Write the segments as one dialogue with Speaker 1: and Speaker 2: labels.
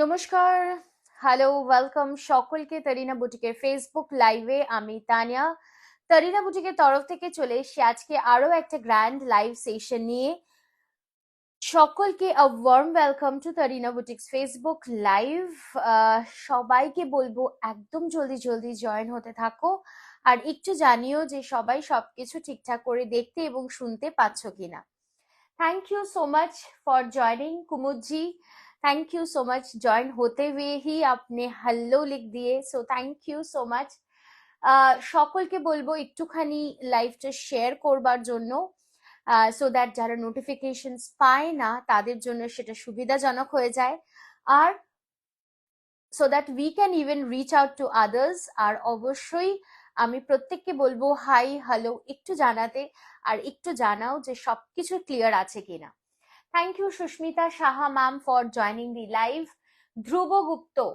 Speaker 1: নমস্কার, hello, welcome সকলকে তরিনা বুটিকের Facebook লাইভে। আমি তানিয়া তরিনা বুটিকের তরফ থেকে চলে এসেছি আজকে আরো একটা গ্র্যান্ড লাইভ সেশন নিয়ে। সকলকে a warm welcome to Tarina boutiques Facebook live. সবাইকে বলবো একদম জলদি জলদি জয়েন হতে থাকো, আর একটু জানিও যে সবাই সবকিছু ঠিকঠাক করে দেখতে এবং শুনতে পাচ্ছ কিনা। Thank you so much for joining Kumud ji. Thank you so much. Join होते हुए ही आपने हेलो लिख दिए, so thank you so much. সকলকে বলবো একটুখানি লাইভটা শেয়ার করবার জন্য, সো দ্যাট যারা নোটিফিকেশনস পায় না তাদের জন্য সেটা সুবিধাজনক হয়ে যায়, আর so that we can even reach out to others. আর অবশ্যই আমি প্রত্যেককে বলবো হাই হ্যালো একটু জানাতে, আর একটু জানাও যে সবকিছু ক্লিয়ার আছে কিনা। Thank you, Shushmita Shaha ma'am, for joining the live. Dhruvo Gupto,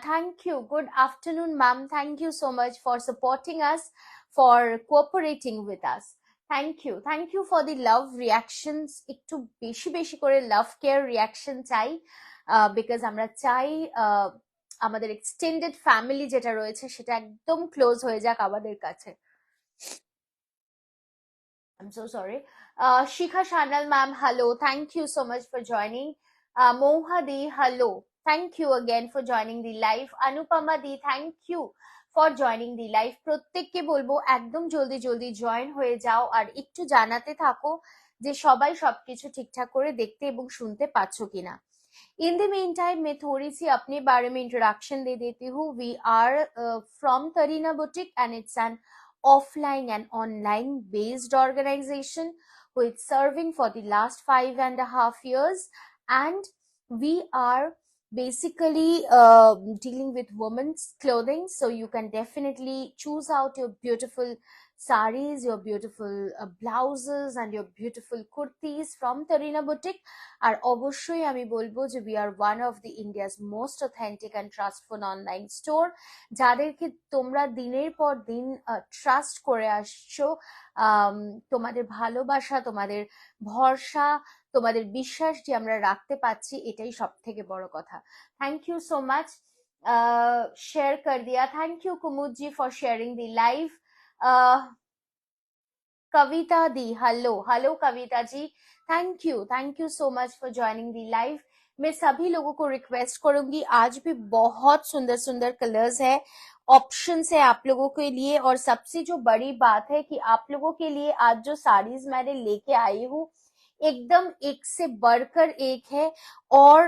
Speaker 1: thank you. Good afternoon, ma'am. Thank you so much for supporting us, for cooperating with us. Thank you. Thank you for the love reactions. একটু বেশি বেশি করে love care reaction চাই, because আমরা চাই আমাদের extended family যেটা রয়েছে সেটা একদম ক্লোজ হয়ে যাক আমাদের কাছে। I'm so sorry. Shikha Shanal ma'am, hello. Thank you so much for joining. Moha di, hello. Thank you again for joining the live. Anupama di, thank you for joining the live. প্রত্যেককে বলবো একদম জলদি জলদি join হয়ে যাও, আর একটু জানাতে থাকো যে সবাই সবকিছু ঠিকঠাক করে দেখতে এবং শুনতে পাচ্ছ কিনা। In the meantime, मैं थोड़ी सी अपने बारे में इंट्रोडक्शन दे देती हूँ. We are from Tarina Boutique, and it's an offline and online based organization who is serving for the last 5.5 years, and we are basically dealing with women's clothing, so you can definitely choose out your beautiful saris, your beautiful blouses and your beautiful kurtis from Tarina Boutique. আর অবশ্যই আমি বলবো যে we are one of the India's most authentic and trustful online store, যাদেরকে তোমরা দিনের পর দিন trust করে আসছো। তোমাদের ভালোবাসা, তোমাদের ভরসা, তোমাদের বিশ্বাস যে আমরা রাখতে পাচ্ছি, এটাই সব থেকে বড় কথা। Thank you so much. Share কর দিয়া। Thank you Kumud ji for sharing the live. Kavita di, hello hello Kavita ji, thank you so much for joining the live. मैं सभी लोगों को रिक्वेस्ट करूंगी, आज भी बहुत सुंदर सुंदर कलर्स है, ऑप्शंस है आप लोगों के लिए, और सबसे जो बड़ी बात है कि आप लोगों के लिए आज जो साड़ीज मैंने लेके आई हूँ एकदम एक से बढ़कर एक है, और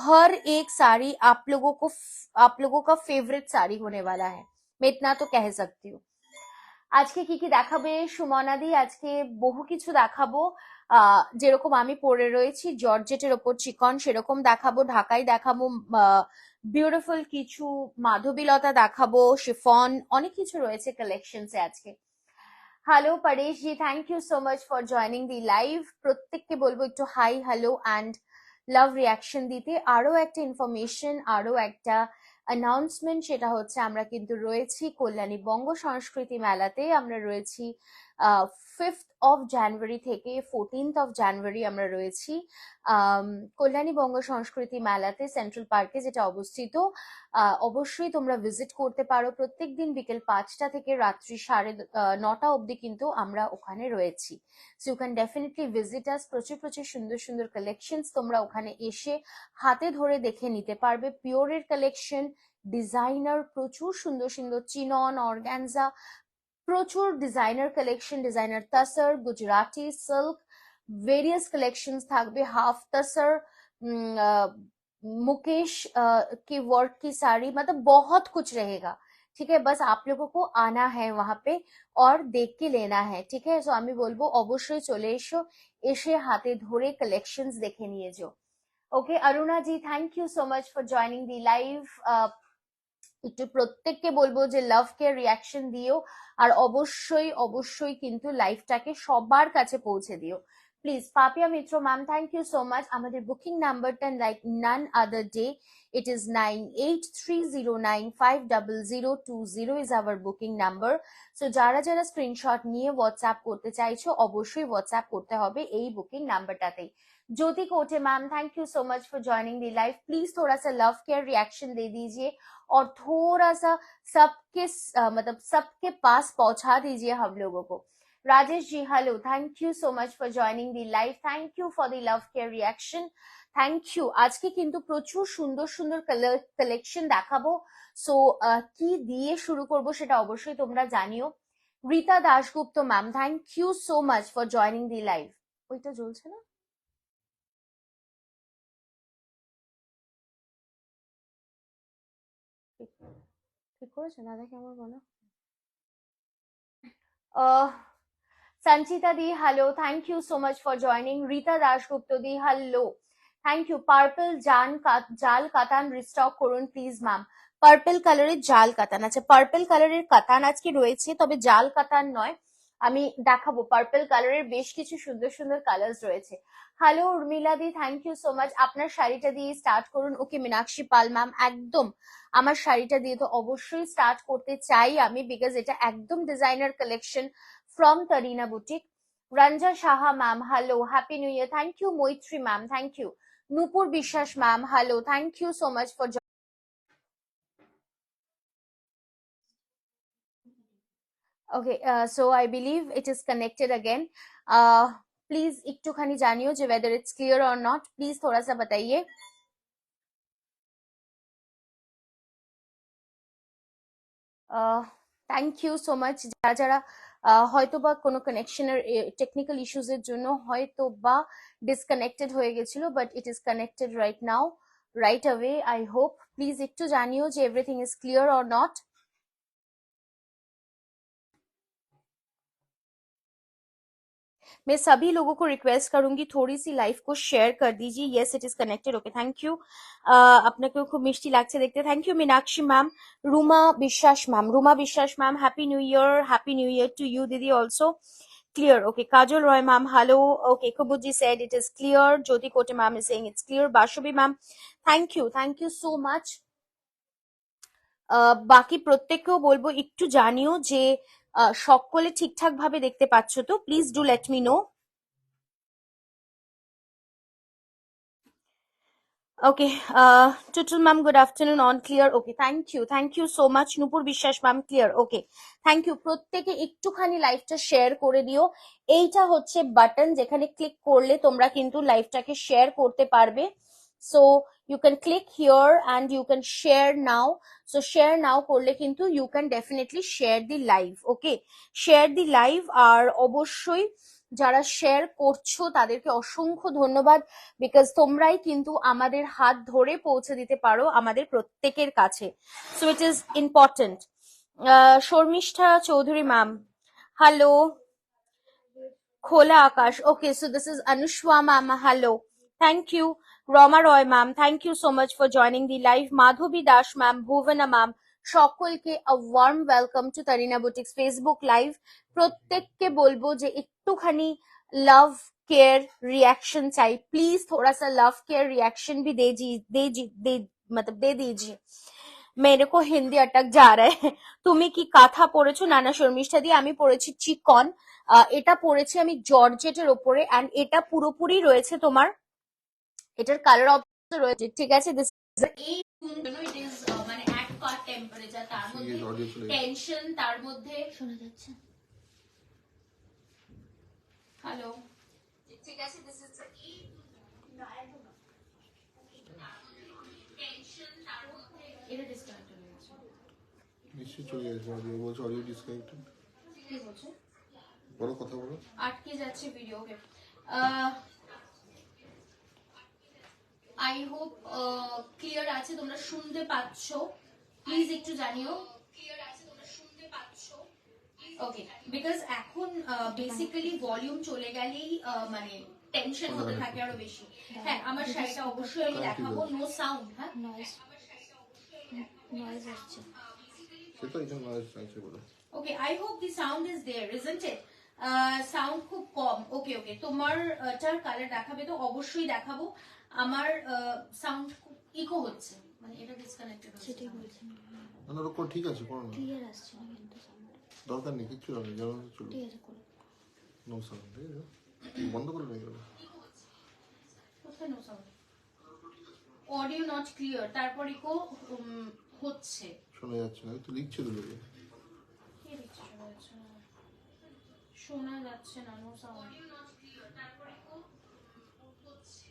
Speaker 1: हर एक साड़ी आप लोगों का फेवरेट साड़ी होने वाला है, मैं इतना तो कह सकती हूँ। আজকে কি কি দেখাবে সুমনা দি? আজকে বহু কিছু দেখাবো, যেরকম আমি পরে রয়েছি জর্জেটের ওপর চিকন সেরকম দেখাবো, ঢাকাই দেখাবো, বিউটিফুল কিছু মাধবীলতা দেখাবো, শিফন, অনেক কিছু রয়েছে কালেকশনসে আজকে। Hello Paresh ji, thank you so much for joining the live. প্রত্যেককে বলবো একটু hi hello and love reaction দিতে। আরো একটা ইনফরমেশন, আরো একটা অ্যানাউন্সমেন্ট, সেটা হচ্ছে আমরা কিন্তু রয়েছি কল্যাণী বঙ্গ সংস্কৃতি মেলাতে। আমরা রয়েছি 5th of January থেকে 14th of January আমরা রয়েছি কল্যাণী বঙ্গ সংস্কৃতি মেলাতে, সেন্ট্রাল পার্কে যেটা অবস্থিত। অবশ্যই তোমরা ভিজিট করতে পারো, প্রত্যেকদিন বিকেল 5টা থেকে রাত্রি 9টা অবধি কিন্তু আমরা ওখানে রয়েছি। So you can definitely visit us. প্রচুর প্রচুর সুন্দর সুন্দর কালেকশনস তোমরা ওখানে এসে হাতে ধরে দেখে নিতে পারবে। পিওরের কালেকশন, ডিজাইনার, প্রচুর সুন্দর সুন্দর চিনন, অর্গানজা, প্রচুর designer collection, designer তাসার, Gujarati silk, various collections থাকবে, हाफ तसर, मुकेश की वर्क की साड़ी, मतलब बहुत कुछ रहेगा। ठीक है, बस आप लोगों को आना है वहां पे और देख के लेना है। ठीक है, सो আমি বলবো অবশ্যই চলে এসো, এসে হাতে ধরে কালেকশনস দেখে নিয়ে যাও। Okay Aruna ji, thank you so much for joining the live. একটু প্রত্যেককে বলবো যে লাভ কেয়ার রিয়াকশন দিও, আর অবশ্যই অবশ্যই কিন্তু লাইভটাকে সবার কাছে পৌঁছে দিও please. Papiya Mitra ma'am, thank you so much. আমাদের বুকিং নাম্বারটা like none other day, it is 9830950020 is our booking number. so যারা যারা স্ক্রিনশট নিয়ে হোয়াটসঅ্যাপ করতে চাইছো অবশ্যই হোয়াটসঅ্যাপ করতে হবে এই বুকিং নাম্বারটাতেই। ज्योति कोटे ma'am thank you so much for joining the life. Please थोड़ा सा लव केयर रिएक्शन दे दीजिए और थोड़ा सा सबके मतलब सबके पास पहुंचा दीजिए हम लोगों को। Rajesh ji hello, thank you so much for joining the live, thank you for the love care reaction, thank you. আজকে কিন্তু প্রচুর সুন্দর সুন্দর কালেকশন দেখাবো, সো কি দিয়ে শুরু করব সেটা অবশ্যই তোমরা জানিও। Rita Dasgupta ma'am thank you so much for joining the live. ওইটা জ্বলছে না? ঠিক করেছে না দেখে আমার বলো। संचिता दी hello, thank you so much for joining. Rita Dasgupta दी हेलो, थैंक यू। पार्पल জাল কাতান রিস্টক করুন প্লিজ ম্যাম। পার্পল কালারের জাল কাতান, আচ্ছা পার্পল কালারের কাতান আজকে রয়েছে, তবে জাল কাতান নয়, আমি দেখাবো। পার্পল কালারের বেশ কিছু সুন্দর সুন্দর কালার্স রয়েছে। Hello Urmila di, thank you so much. আপনার শাড়িটা দিয়ে স্টার্ট করুন। ওকে মীনাক্ষী পাল ম্যাম, একদম আমার শাড়িটা দিয়ে তো অবশ্যই স্টার্ট করতে চাই আমি, বিকজ এটা একদম designer collection from Tarina Boutique. Ranja Shaha ma'am, hello, happy new year. Thank you Moitri ma'am, thank you. Nupur Bishash ma'am, hello, thank you so much for okay, so I believe it is connected again. Please একটুখানি জানিও যে whether it's clear or not, please थोड़ा सा बताइए। Thank you so much. যারা যারা হয়তো বা কোনো কানেকশনের টেকনিক্যাল ইস্যুজের জন্য হয়তো বা ডিসকানেক্টেড হয়ে গেছিল, but it is connected right now, right away. I hope please একটু জানিও যে everything is clear or not. मैं सभी लोगों को रिक्वेस्ट करूंगी थोड़ी सी लाइफ को शेयर कर दीजिए। Yes it is connected, okay thank you. আপনাকে খুব মিষ্টি লাগছে দেখতে, thank you Meenakshi ma'am. Ruma Biswas ma'am happy new year to you দিদি also. Clear, okay. Kajol Roy ma'am, hello. Okay, Kubuji said it is clear. Jyoti Kote ma'am is saying it's clear. Bashubi ma'am, thank you so much. বাকি প্রত্যেককেও বলবো একটু জানিও যে সকলে ঠিকঠাক ভাবে দেখতে পাচ্ছ তো, please do let me no. Okay, Tutul ma'am, good afternoon, on clear. Okay, thank you so much. Nupur Bishwash ma'am, clear. Okay, thank you. প্রত্যেকে একটুখানি লাইভটা শেয়ার করে দিও। এইটা হচ্ছে বাটন, যেখানে ক্লিক করলে তোমরা কিন্তু লাইভটাকে শেয়ার করতে পারবে। So you can click here and you can share now. So share now করলে কিন্তু you can definitely share the live. Okay, share the live. আর অবশ্যই যারা শেয়ার করছো তাদেরকে অসংখ্য ধন্যবাদ, বিকজ তোমরাই কিন্তু আমাদের হাত ধরে পৌঁছে দিতে পারো আমাদের প্রত্যেকের কাছে। So it is important. Sharmistha Chowdhury ma'am, hello. খোলা আকাশ, okay, so this is Anuswa ma'am, hello, thank you. Rama Roy ma'am, thank you so much for joining the live. Madhabi Das ma'am, Bhuvana ma'am, সকলকে a warm welcome to Tarina boutiques Facebook live. প্রত্যেককে বলবো যে একটুখানি love care reaction चाहिए, please थोड़ा सा लव केयर रिएक्शन भी मतलब दे दीजिए। मेरे को हिंदी अटक जा रहा है। তুমি কি কাঁথা পরেছো? নানা শর্মিষ্ঠা দিয়ে আমি পরেছি চিকন, এটা পরেছি আমি জর্জেটের ওপরে, এন্ড এটা পুরোপুরি রয়েছে তোমার, এটার কালার অপশন রয়েছে, ঠিক আছে। দিস এই ইট ইজ মানে অ্যাকুয়ার টেম্পারেচার, তার মধ্যে টেনশন, তার মধ্যে শোনা যাচ্ছে। হ্যালো, ঠিক আছে। দিস ইজ টেনশন, তার মধ্যে এটা ডিসকানেক্টেড হয়ে গেছে, নিশ্চয়ই চলে আসবে। অডিও বলছে, অডিও ডিসকানেক্টেড, কি বলছে? বড় কথা বলো, আটকে যাচ্ছে video. Okay, I hope clear আছে, তোমরা শুনতে পাচ্ছো, প্লিজ একটু জানিও ক্লিয়ার আছে, তোমরা শুনতে পাচ্ছো। ওকে, বিকজ এখন বেসিক্যালি ভলিউম চলে গেলেই মানে টেনশন হতে থাকে আরো বেশি। হ্যাঁ, আমার শাড়িটা অবশ্যই আমি দেখাবো। নো সাউন্ড, হ্যাঁ নয়েজ আসছে, সেটা এখানে নয়েজ আসছে বলে। Okay, I hope the sound is there, isn't it? Sound খুব কম। ওকে ওকে, তোমার টার কালার দেখাবে তো? অবশ্যই দেখাবো। আমার সাউন্ড খুব ইকো হচ্ছে, মানে এটা ডিসকানেক্টেড হচ্ছে, সেটাই বলছি। না রকম ঠিক আছে, কোনো না, ক্লিয়ার আসছে না কিন্তু সাউন্ড, দরকার নেই কিছু না, যেমন চলো, ঠিক আছে করো। নো সাউন্ড, বন্ধ করে দেবে। কোথায় no sound? Audio not clear, তারপর ইকো হচ্ছে,
Speaker 2: শোনা যাচ্ছে না। তো লিখছে তো লোকে।
Speaker 1: কে লিখছে শোনা যাচ্ছে না? শোনা যাচ্ছে না, no sound. Audio not clear, তারপর ইকো হচ্ছে।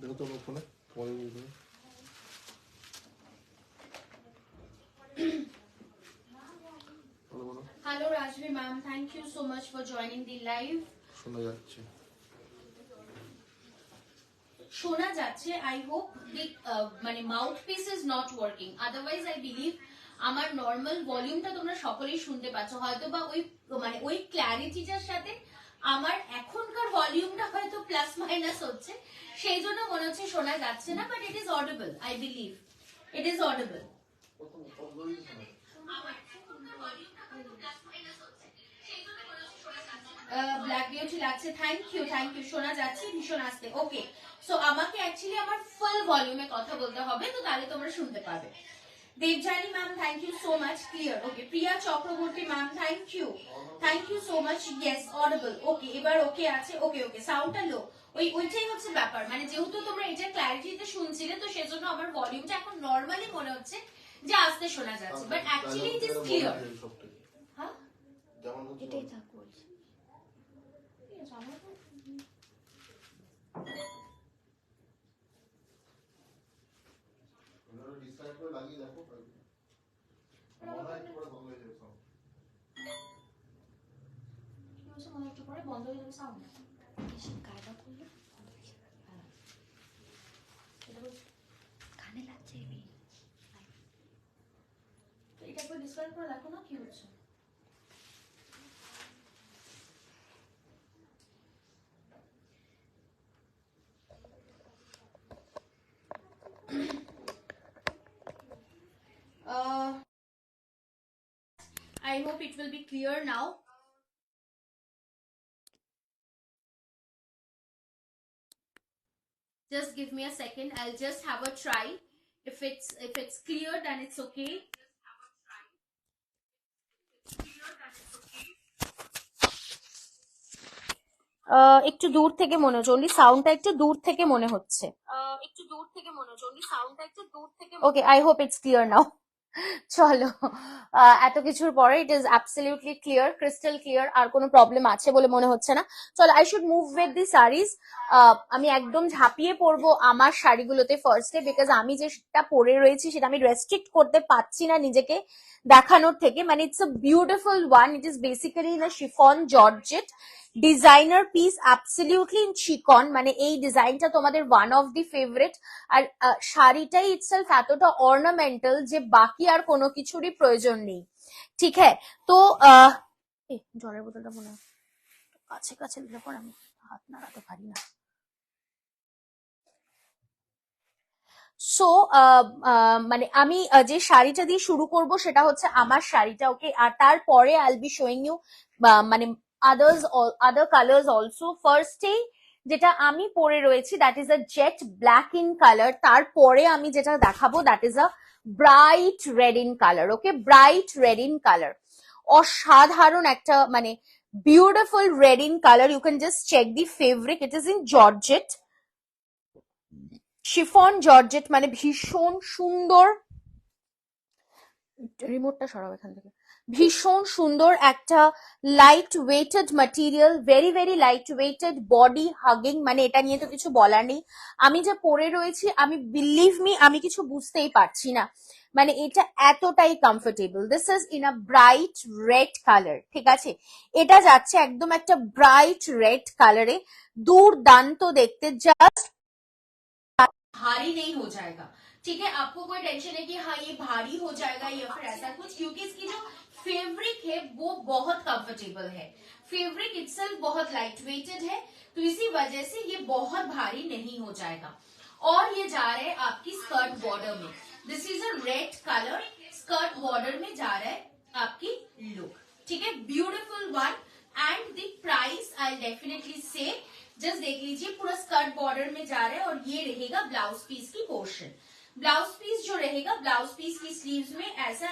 Speaker 2: দেখো তো আমার ফোনে পরে বলবে।
Speaker 1: Hello Rajvi ma'am, thank you so much for joining the live.
Speaker 2: শোনা যাচ্ছে।
Speaker 1: শোনা যাচ্ছে, I hope the মানে mouthpiece is not working, otherwise I believe আমার নরমাল ভলিউমটা তোমরা সকলেই শুনতে পাচ্ছ, হয়তো বা ওই মানে ওই ক্ল্যারিটিটার সাথে আমার এখনকার ভলিউমটা হয়তো প্লাস মাইনাস হচ্ছে, সেই জন্য মনে হচ্ছে শোনা যাচ্ছে না, but it is audible, I believe it is audible. Black beauty লাগছে, থ্যাংক ইউ শোনা যাচ্ছে ভীষণ আস্তে। ওকে, সো আমাকে অ্যাকচুয়ালি আমার ফুল ভলিউমে কথা বলতে হবে, তো তাহলে তোমরা শুনতে পাবে। Debjani ma'am thank you so much, clear. Okay, Priya Chakraborty ma'am thank you so much, yes audible. Okay, এবার ওকে আছে। ওকে সাউন্ডটা লো, ওইটাই হচ্ছে ব্যাপার, মানে যেহেতু তোমরা এটা ক্ল্যারিটিতে শুনছিলে, তো সেজন্য আমার ভলিউমটা এখন নরমালি মনে হচ্ছে যে আস্তে শোনা যাচ্ছে, but actually it is clear. হ্যাঁ, এটাই থাক বলছি। বন্ধ হয়ে যাবে সাউন্ড, কায়দা করলে কানে লাগছে। এটা একবার ডিসকানেক্ট করে দেখো না কি হচ্ছে। I hope it will be clear now. Just give me a second, I'll just have a try. If it's clear, then it's okay. একটু দূর থেকে মনে হচ্ছে, অনলি সাউন্ডটা একটু দূর থেকে মনে হচ্ছে। Okay, I hope it's clear now. চলো, এত কিছুর পরে it is absolutely clear, crystal clear, আর কোনো প্রবলেম আছে বলে মনে হচ্ছে না। চলো, I should move with the saris. আমি একদম ঝাঁপিয়ে পড়বো আমার শাড়িগুলোতে ফার্স্টে, বিকজ আমি যেটা পরে রয়েছি সেটা আমি রেস্ট্রিক্ট করতে পারছি না নিজেকে দেখানোর থেকে। মানে it's a beautiful one, it is basically in a chiffon georgette designer piece, absolutely in chikan. মানে এই ডিজাইনটা তোমাদের ওয়ান অফ দি ফেভারিট, আর শাড়িটাই ইটসেলফ এতটা অর্নামেন্টাল যে বাকি আর কোনো কিছুরই প্রয়োজন নেই। ঠিক হ্যাঁ, তো জলের বোতলটা মনে হয় কাছে কাছে দিলে পর আমি হাত নাড়াতে পারি না। সো মানে আমি যে শাড়িটা দিয়ে শুরু করব সেটা হচ্ছে আমার শাড়িটা। ওকে, আর তারপরে I will be showing you মানে আদার কালার্স অলসো। ফার্স্টেই যেটা আমি পরে রয়েছি that is a jet black in colour, তারপরে আমি যেটা দেখাবো that is a bright red in colour. Okay, bright red in colour, অসাধারণ একটা মানে beautiful red in colour. You can just check the fabric, it is in georgette, chiffon georgette, মানে ভীষণ সুন্দর। রিমোটটা সরাও এখান থেকে। ভীষণ সুন্দর একটা light weighted material, very very light weighted, body hugging, মানে এটা নিয়ে তো কিছু বলার নেই। আমি যে পরে রয়েছি, আমি বিলিভ মি আমি কিছু বুঝতেই পারছি না, মানে এটা এতটাই comfortable. This is in a bright red colour, ঠিক আছে, এটা যাচ্ছে একদম একটা ব্রাইট রেড কালারে, দুর্দান্ত দেখতে। জাস্ট भारी नहीं हो जाएगा, ठीक है, आपको कोई टेंशन है कि हाँ ये भारी हो जाएगा या फिर ऐसा कुछ, क्योंकि इसकी जो फैब्रिक है वो बहुत कंफर्टेबल है, फैब्रिक इटसेल्फ बहुत लाइट वेटेड है, तो इसी वजह से ये बहुत भारी नहीं हो जाएगा। और ये जा रहा है आपकी स्कर्ट बॉर्डर में, this is a red colour, skirt border में जा रहा है आपकी लुक, ठीक है, beautiful one. And the price I definitely से, जस्ट देख लीजिए पूरा स्कर्ट बॉर्डर में जा रहा है, और ये रहेगा ब्लाउज पीस की पोर्शन। ब्लाउज पीस जो रहेगा, ब्लाउज पीस की स्लीव्स में ऐसा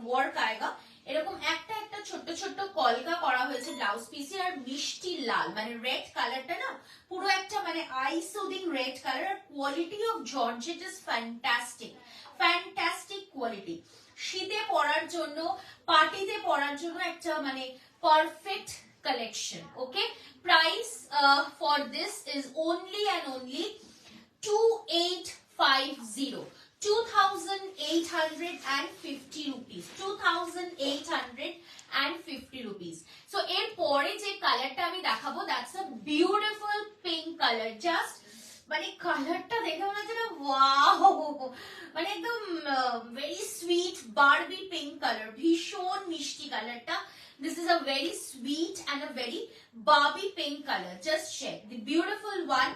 Speaker 1: वर्क आएगा, এরকম একটা একটা ছোট্ট ছোট্ট কলকা করা হয়েছে ব্লাউজ পিসে, আর মিষ্টি লাল মানে রেড কালারটা না পুরো একটা মানে আই সুদিং রেড কালার। আর quality of georgette is fantastic, fantastic quality. শীতে পরার জন্য, পার্টিতে পরার জন্য একটা মানে perfect collection. Okay, price for this is only and only 2850, 2850 rupees, 2850 rupees. So এর পরে যে কালারটা আমি দেখাবো, that's a beautiful pink color. Just মানে কালারটা দেখে মনে হচ্ছে না ওয়াও, মানে একদম very sweet Barbie pink colour, ভীষণ মিষ্টি কালারটা। This is a very sweet and a very Barbie pink color. Just check the beautiful one.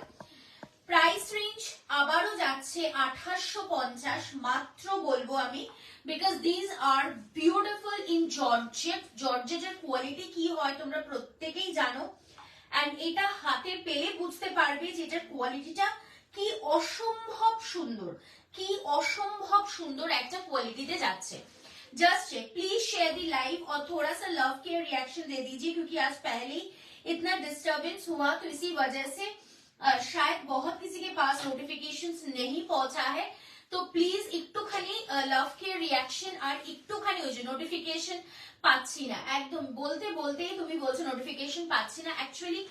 Speaker 1: Price range আবারও যাচ্ছে 2850 মাত্র বলবো আমি, because these are beautiful in Georgette. Georgette এর কোয়ালিটি কি হয় তোমরা প্রত্যেকেই জানো, and এটা হাতে পেলে বুঝতে পারবে যে এটার কোয়ালিটিটা কি অসম্ভব সুন্দর, কি অসম্ভব সুন্দর একটা কোয়ালিটিতে যাচ্ছে। Just check, please share the live और थोड़ा सा लव केयर रिएक्शन दे दीजिए, क्योंकि आज पहले ही इतना डिस्टरबेंस हुआ, तो इसी वजह से शायद बहुत किसी के पास नोटिफिकेशंस नहीं पहुंचा है। तो प्लीज একটুখানি लव केयर रिएक्शन আর একটুখানি ওই যে নোটিফিকেশন পাচ্ছি না, একদম বলতে বলতেই তুমি বলছো নোটিফিকেশন পাচ্ছি না। অ্যাকচুয়ালি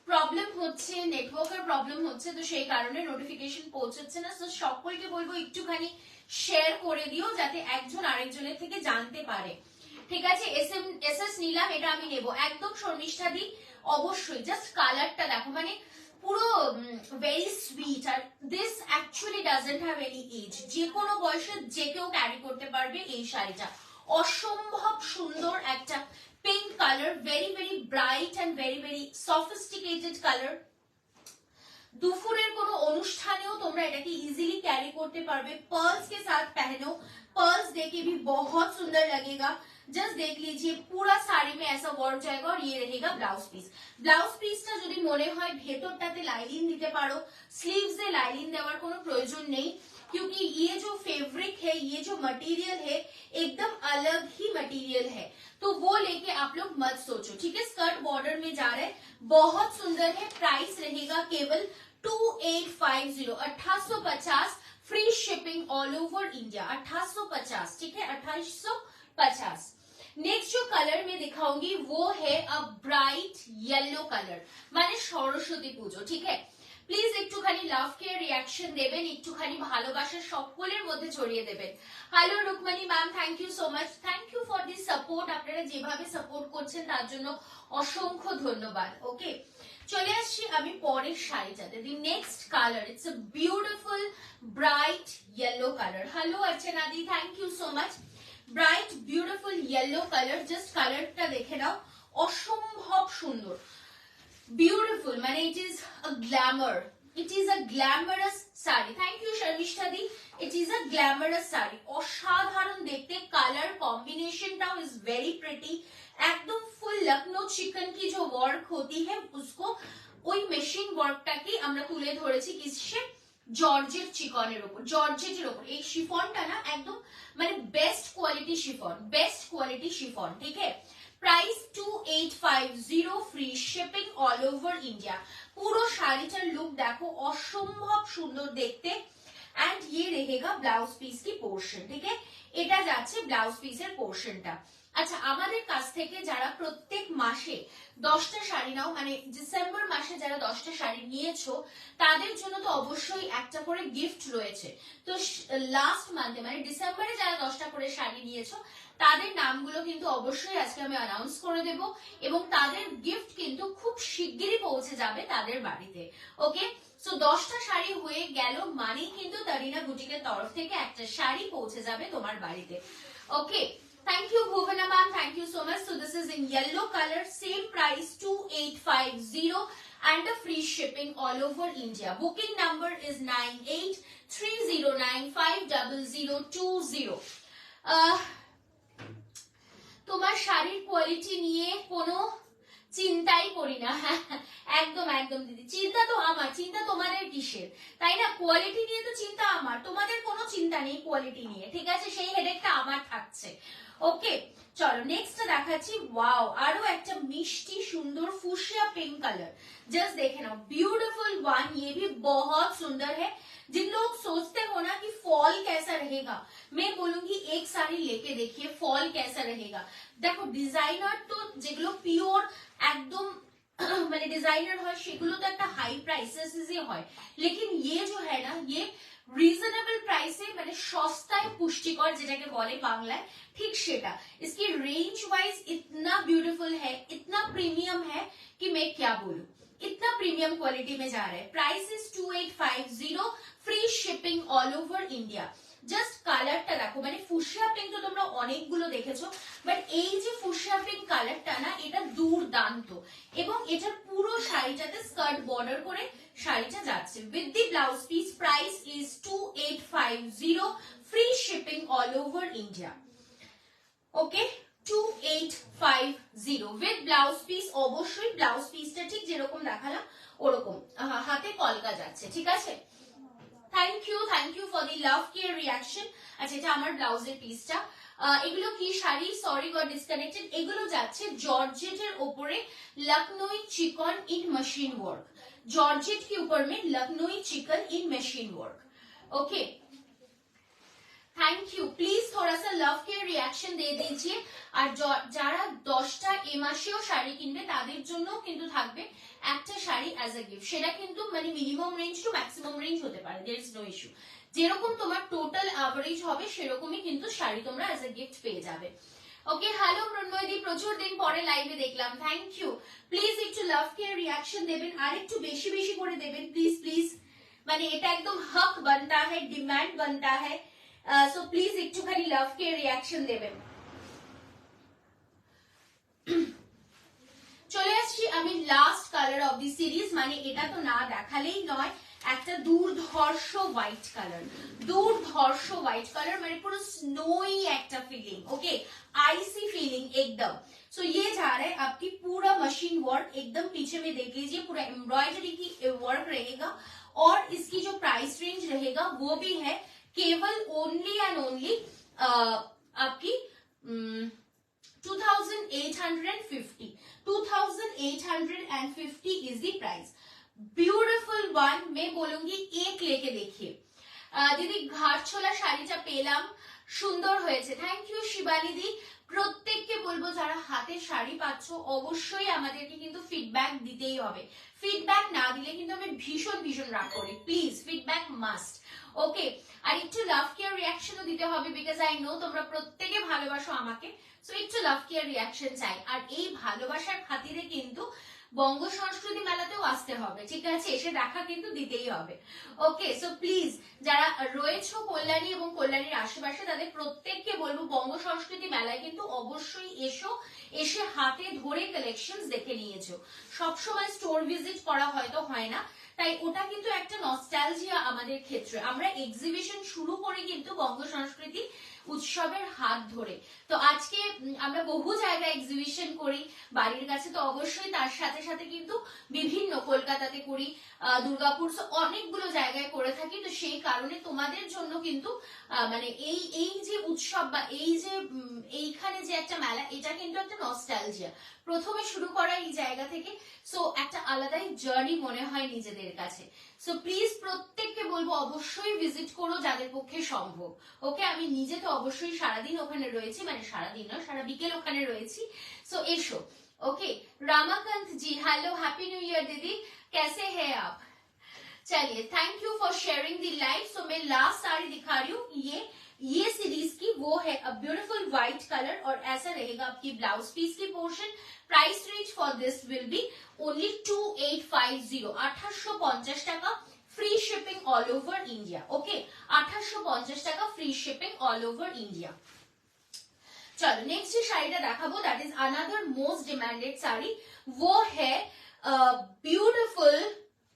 Speaker 1: প্রবলেম হচ্ছে, নেটওয়ার্কের প্রবলেম হচ্ছে, তো সেই কারণে নোটিফিকেশন পৌঁছচ্ছে না। তো সকলকে বলবো একটুখানি শেয়ার করে দিও যাতে একজন আরেকজনের থেকে জানতে পারে, ঠিক আছে। এসএস নিলাম, এটা আমি নেব একদম শর্মিষ্ঠা দি, অবশ্যই। জাস্ট কালারটা দেখো, মানে পুরো ভেরি সুইট। আর this actually doesn't have any age, যে কোনো বয়সে যে কেউ ক্যারি করতে পারবে এই শাড়িটা। অসম্ভব সুন্দর একটা pink colour, very very bright and very very sophisticated colour. দুপুরের কোনো অনুষ্ঠানেও তোমরা এটাকে इजीली कैरी करते पारबे। पर्ल्स के साथ पहनो, पर्ल्स देके भी बहुत सुंदर लगेगा। जस्ट देख लीजिए पूरा साड़ी में ऐसा वर्क जाएगा, और ये रहेगा ब्लाउज पीस। ब्लाउज पीसটা যদি মনে হয় ভেতরটাতে লাইনিং দিতে পারো, স্লিভসে লাইনিং দেওয়ার কোনো প্রয়োজন নেই, क्योंकि ये जो फैब्रिक है, ये जो मटेरियल है, एकदम अलग ही मटेरियल है, तो वो लेके आप लोग मत सोचो, ठीक है। स्कर्ट बॉर्डर में जा रहा है, बहुत सुंदर है। प्राइस रहेगा केवल 2850, 2850, free shipping all over India, 2850, ठीक है, 2850। नेक्स्ट जो कलर में दिखाऊंगी वो है अ ब्राइट येलो कलर, माने सरस्वती पूजो, ठीक है। প্লিজ একটুখানি লাভ কেয়ার রিয়াকশন দেবেন, একটুখানি ভালোবাসা সকলের মধ্যে ছড়িয়ে দেবেন। Hello Rukmini ma'am, thank you so much, thank you for this support. আপনারা যেভাবে সাপোর্ট করছেন তার জন্য অসংখ্য ধন্যবাদ। ওকে, চলে আসছি আমি পরের শাড়িটাতে। The next colour, it's a beautiful bright yellow colour. Hello Archana দি, thank you so much. Bright beautiful yellow colour, just কালারটা দেখে নাও, অসম্ভব সুন্দর, beautiful, মানে it is a glamour, it is a glamorous saree. Thank you Sharmishta di, it is a glamorous saree, অসাধারণ দেখতে। Colour কম্বিনেশনটাও is very pretty, একদম ফুল লখনৌ চিকন की जो वर्क होती है उसको, ওই মেশিন ওয়ার্কটাকে আমরা তুলে ধরেছি কিসে, জর্জেট চিকনের উপর, জর্জেটের উপর। এই শিফনটা না একদম মানে best quality chiffon, best quality chiffon, ঠিক है। Price 2850, free shipping all over India. পুরো শাড়িটার লুক দেখো, অসম্ভব সুন্দর দেখতে। एंड ये रहेगा ब्लाउज पीस की पोर्शन, ठीक है, এটা যাচ্ছে ব্লাউজ পিসের পোর্শনটা। আচ্ছা, আমাদের কাছ থেকে যারা প্রত্যেক মাসে 10টা শাড়ি নাও, মানে ডিসেম্বর মাসে যারা 10টা শাড়ি নিয়েছো তাদের জন্য তো অবশ্যই একটা করে গিফট রয়েছে। তো লাস্ট মান্থে মানে ডিসেম্বরে যারা 10টা করে শাড়ি নিয়েছো তাদের নামগুলো কিন্তু অবশ্যই আজকে আমি অ্যানাউন্স করে দেব, এবং তাদের গিফট কিন্তু খুব শিগগিরই পৌঁছে যাবে তাদের বাড়িতে। ওকে, সো 10টা শাড়ি হয়ে গেল মানে কিন্তু তারিনা বুটিকের তরফ থেকে একটা শাড়ি পৌঁছে যাবে তোমার বাড়িতে। ওকে, thank you Bhuvana ma'am, thank you so much. So this is in yellow color, same price 2850 and a free shipping all over India. Booking number is 9830950020। তোমার শাড়ির কোয়ালিটি নিয়ে কোনো চিন্তাই করি না। একদম একদম দিদি, চিন্তা তো আমার, চিন্তা তোমাদের কিসের, তাই না? কোয়ালিটি নিয়ে তো চিন্তা আমার, তোমাদের কোনো চিন্তা নেই কোয়ালিটি নিয়ে, ঠিক আছে? সেই হেডেকটা আমার থাকছে। ওকে चलो नेक्स्ट দেখাচ্ছি। ওয়াও, আরো একটা মিষ্টি সুন্দর ফুशिया पिंक कलर, जस्ट देखे ना, ब्यूटीफुल वन। ये भी बहुत सुंदर है। जिन लोग सोचते हो ना कि फॉल कैसा रहेगा, मैं बोलूंगी एक साड़ी लेके देखिए फॉल कैसा रहेगा। देखो डिजाइनर तो যেগুলো পিওর একদম মানে ডিজাইনার হয় সেগুলো তো একটা হাই প্রাইসেসই হয়, लेकिन ये जो है ना ये রিজনেবল প্রাইসে মানে সস্তায় পুষ্টিকর যেটাকে বলে বাংলায়, ठीक সেটা। इसकी रेंज वाइज इतना ब्यूटीफुल है, इतना प्रीमियम है कि मैं क्या बोलूं, इतना प्रीमियम क्वालिटी में जा रहा है। Price is 2850, free shipping all over India. Just কালারটা দেখো, মানে ফুশিয়া পিঙ্ক তো তোমরা অনেকগুলো দেখেছো, বাট এই যে ফুশিয়া পিঙ্ক কালারটা না এটা দুর্দান্ত, এবং এটার পুরো শাড়িটাতে স্কার্ট বর্ডার করে শাড়িটা যাচ্ছে with the blouse piece. Price is 2850, free shipping all over India. Okay 2850 with blouse piece. অবশ্যই ব্লাউজ পিসটা ঠিক যেরকম দেখালাম ওরকম হাতে কলকা যাচ্ছে, ঠিক আছে? Thank you for the love care reaction. আচ্ছা এটা আমার ব্লাউজের পিসটা। এগুলো কি শাড়ি, সরি গট ডিসকানেক্টেড। এগুলো যাচ্ছে जॉर्जेटेर ওপরে Lucknow chicken in machine work, georgette के ऊपर में Lucknow chicken in machine work. Okay thank you, please थोड़ा सा लव केयर रिएक्शन दे दीजिए। আর যারা 10টা এই মাসেও শাড়ি কিনবে তাদের জন্য কিন্তু থাকবে একটা শাড়ি অ্যাজ আ গিফট। সেটা কিন্তু মানে minimum range to maximum range হতে পারে, देयर इज नो इशू। যেরকম তোমার টোটাল এভারেজ হবে সেরকমই কিন্তু শাড়ি তোমরা অ্যাজ আ গিফট পেয়ে যাবে। ওকে হ্যালো মৃন্ময়দি, প্রচুর দিন পরে লাইভে দেখলাম, থ্যাংক ইউ। প্লিজ একটু লাভ কেয়ার রিয়াকশন দেবেন, আর একটু বেশি বেশি করে দেবেন প্লিজ প্লিজ, মানে এটা একদম হক बनता है, ডিমান্ড बनता है। সো প্লিজ একটুখানি লাভ কেয়ার রিয়াকশন দেবেন। চলে আসছি আমি last colour of the series, মানে এটা তো না দেখালেই নয়, একটা দুর্ধর্ষ হোয়াইট কালার, দুর্ধর্ষ হোয়াইট কালার, মানে পুরো स्नोई একটা ফিলিং। ओके आइसी फीलिंग एकदम। सो ये जा रहा है आपकी पूरा मशीन वर्क, एकदम पीछे में देख लीजिए पूरा एम्ब्रॉयडरी की वर्क रहेगा, और इसकी जो प्राइस रेंज रहेगा वो भी है केवल ओनली एंड ओनली आपकी 2850, 2850 is the price. Beautiful one, मैं बोलूंगी एक लेके देखिए। दीदी ঘাটছোলা শাড়িটা পেলাম, সুন্দর হয়েছে, থ্যাংক ইউ শিবানী দি। প্রত্যেককে বলবো যারা হাতে শাড়ি পাচ্ছ অবশ্যই আমাদেরকে কিন্তু ফিডব্যাক দিতেই হবে, ফিডব্যাক না দিলে কিন্তু আমি ভীষণ ভীষণ রাগ করি, প্লিজ ফিডব্যাক মাস্ট। ওকে আর একটু লাভ কেয়ার রিয়াকশনও দিতে হবে, বিকজ আই নো তোমরা প্রত্যেকে ভালোবাসো আমাকে, সো একটু লাভ কেয়ার রিয়াকশন চাই। আর এই ভালোবাসার খাতিরে কিন্তু বঙ্গ সংস্কৃতি মেলাতেও আসতে হবে, ঠিক আছে? এসে দেখা কিন্তু দিতেই হবে। ওকে সো প্লিজ যারা রয়েছো কল্যাণী এবং কল্যাণীর আশেপাশে তাদের প্রত্যেককে বলবো বঙ্গ সংস্কৃতি মেলায় কিন্তু অবশ্যই এসো, এসে হাতে ধরে কালেকশনস দেখে নিয়েছো। সবসময় স্টোর ভিজিট করা হয়তো হয় না, তাই ওটা কিন্তু একটা নস্টালজিয়া আমাদের ক্ষেত্রে। আমরা এক্সিবিশন শুরু করি কিন্তু বঙ্গ সংস্কৃতি উৎসবের হাত ধরে, তো আজকে আমরা বহু জায়গায় এক্সিবিশন করি বাড়ির কাছে, তো অবশ্যই তার সাথে সাথে কিন্তু বিভিন্ন কলকাতাতে করি, দুর্গাপুর, অনেকগুলো জায়গায় করে থাকি। তো সেই কারণে তোমাদের জন্য কিন্তু মানে এই যে উৎসব বা এই যে এইখানে যে একটা মেলা, এটা কিন্তু একটা নস্টালজিয়া, প্রথমে শুরু করা এই জায়গা থেকে, সো একটা আলাদাই জার্নি মনে হয় নিজেদের কাছে। সো প্লিজ প্রত্যেককে বলবো অবশ্যই ভিজিট করো যাদের পক্ষে সম্ভব। ওকে আমি নিজে তো অবশ্যই সারাদিন ওখানে রয়েছি, মানে সারাদিন নয় সারা বিকেল ওখানে রয়েছি, সো এসো। Okay Ramakant ji hello, happy new year दीदी, कैसे हैं आप? चलिए thank you for sharing the live. So मैं लास्ट साड़ी दिखा रही हूँ, ये सीरीज की वो है अ ब्यूटीफुल व्हाइट कलर, और ऐसा रहेगा आपकी ब्लाउज पीस की portion. Price range for this will be only 2850, 2850 টাকা, free shipping all over India. Okay 2850 টাকা, free shipping all over India. चलो नेक्स्ट शाड़ीটা দেখাবো, that is another most demanded sari, वो है ब्यूटीफुल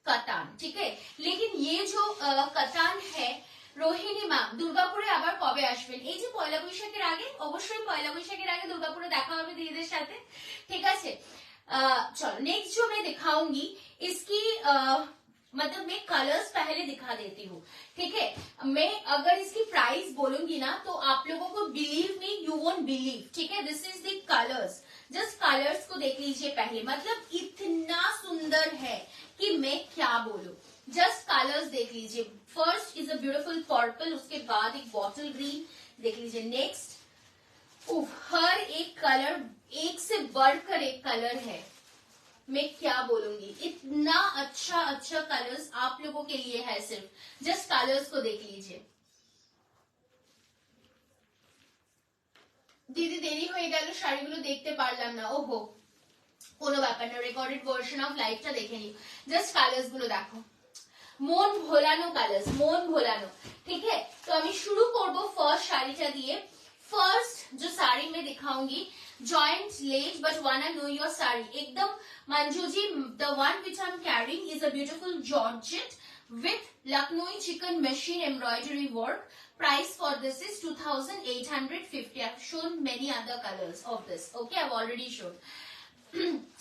Speaker 1: कतान, ठीक है? लेकिन ये जो कतान है, রোহিণী ম্যাম দুর্গাপুরে আবার কবে আসবেন? এই যে পয়লা বৈশাখের আগে, অবশ্যই পয়লা বৈশাখের আগে দুর্গাপুরে দেখা হবে দিদিদের সাথে, ঠিক আছে? चलो नेक्स्ट जो मैं दिखाऊंगी इसकी मतलब मैं कलर्स पहले दिखा देती हूँ, ठीक है। मैं अगर इसकी प्राइस बोलूंगी ना तो आप लोगों को believe me you won't believe, ठीक है। This is the colours, just colours को देख लीजिए पहले, मतलब इतना सुंदर है कि मैं क्या बोलूं। जस्ट कलर्स देख लीजिए। First is a beautiful purple, उसके बाद एक बॉटल ग्रीन देख लीजिए। नेक्स्ट हर एक कलर एक से बढ़कर एक कलर है, मैं क्या बोलूंगी। इतना अच्छा अच्छा कलर्स आप लोगों के लिए है, सिर्फ जस्ट कलर्स को देख लीजिए। दीदी देरी হয়ে গেল, শাড়িগুলো দেখতে পারলাম না। ওহো কোনো ব্যাপার না, রেকর্ডেড ভার্সন অফ লাইভটা দেখে নিও। জাস্ট কালার্স গুলো দেখো, মন ভোলানো কালার্স, মন ভোলানো, ঠিক है। तो আমি শুরু করব ফার্স্ট শাড়িটা দিয়ে। फर्स्ट जो साड़ी मैं दिखाऊंगी जॉइंट लेज but wanna know your sari, एकदम मंजू जी the one which I'm carrying is a beautiful georgette with Lucknowi chicken machine embroidery work. Price for this is 2850. I've shown many other colors of this, okay, I've already shown.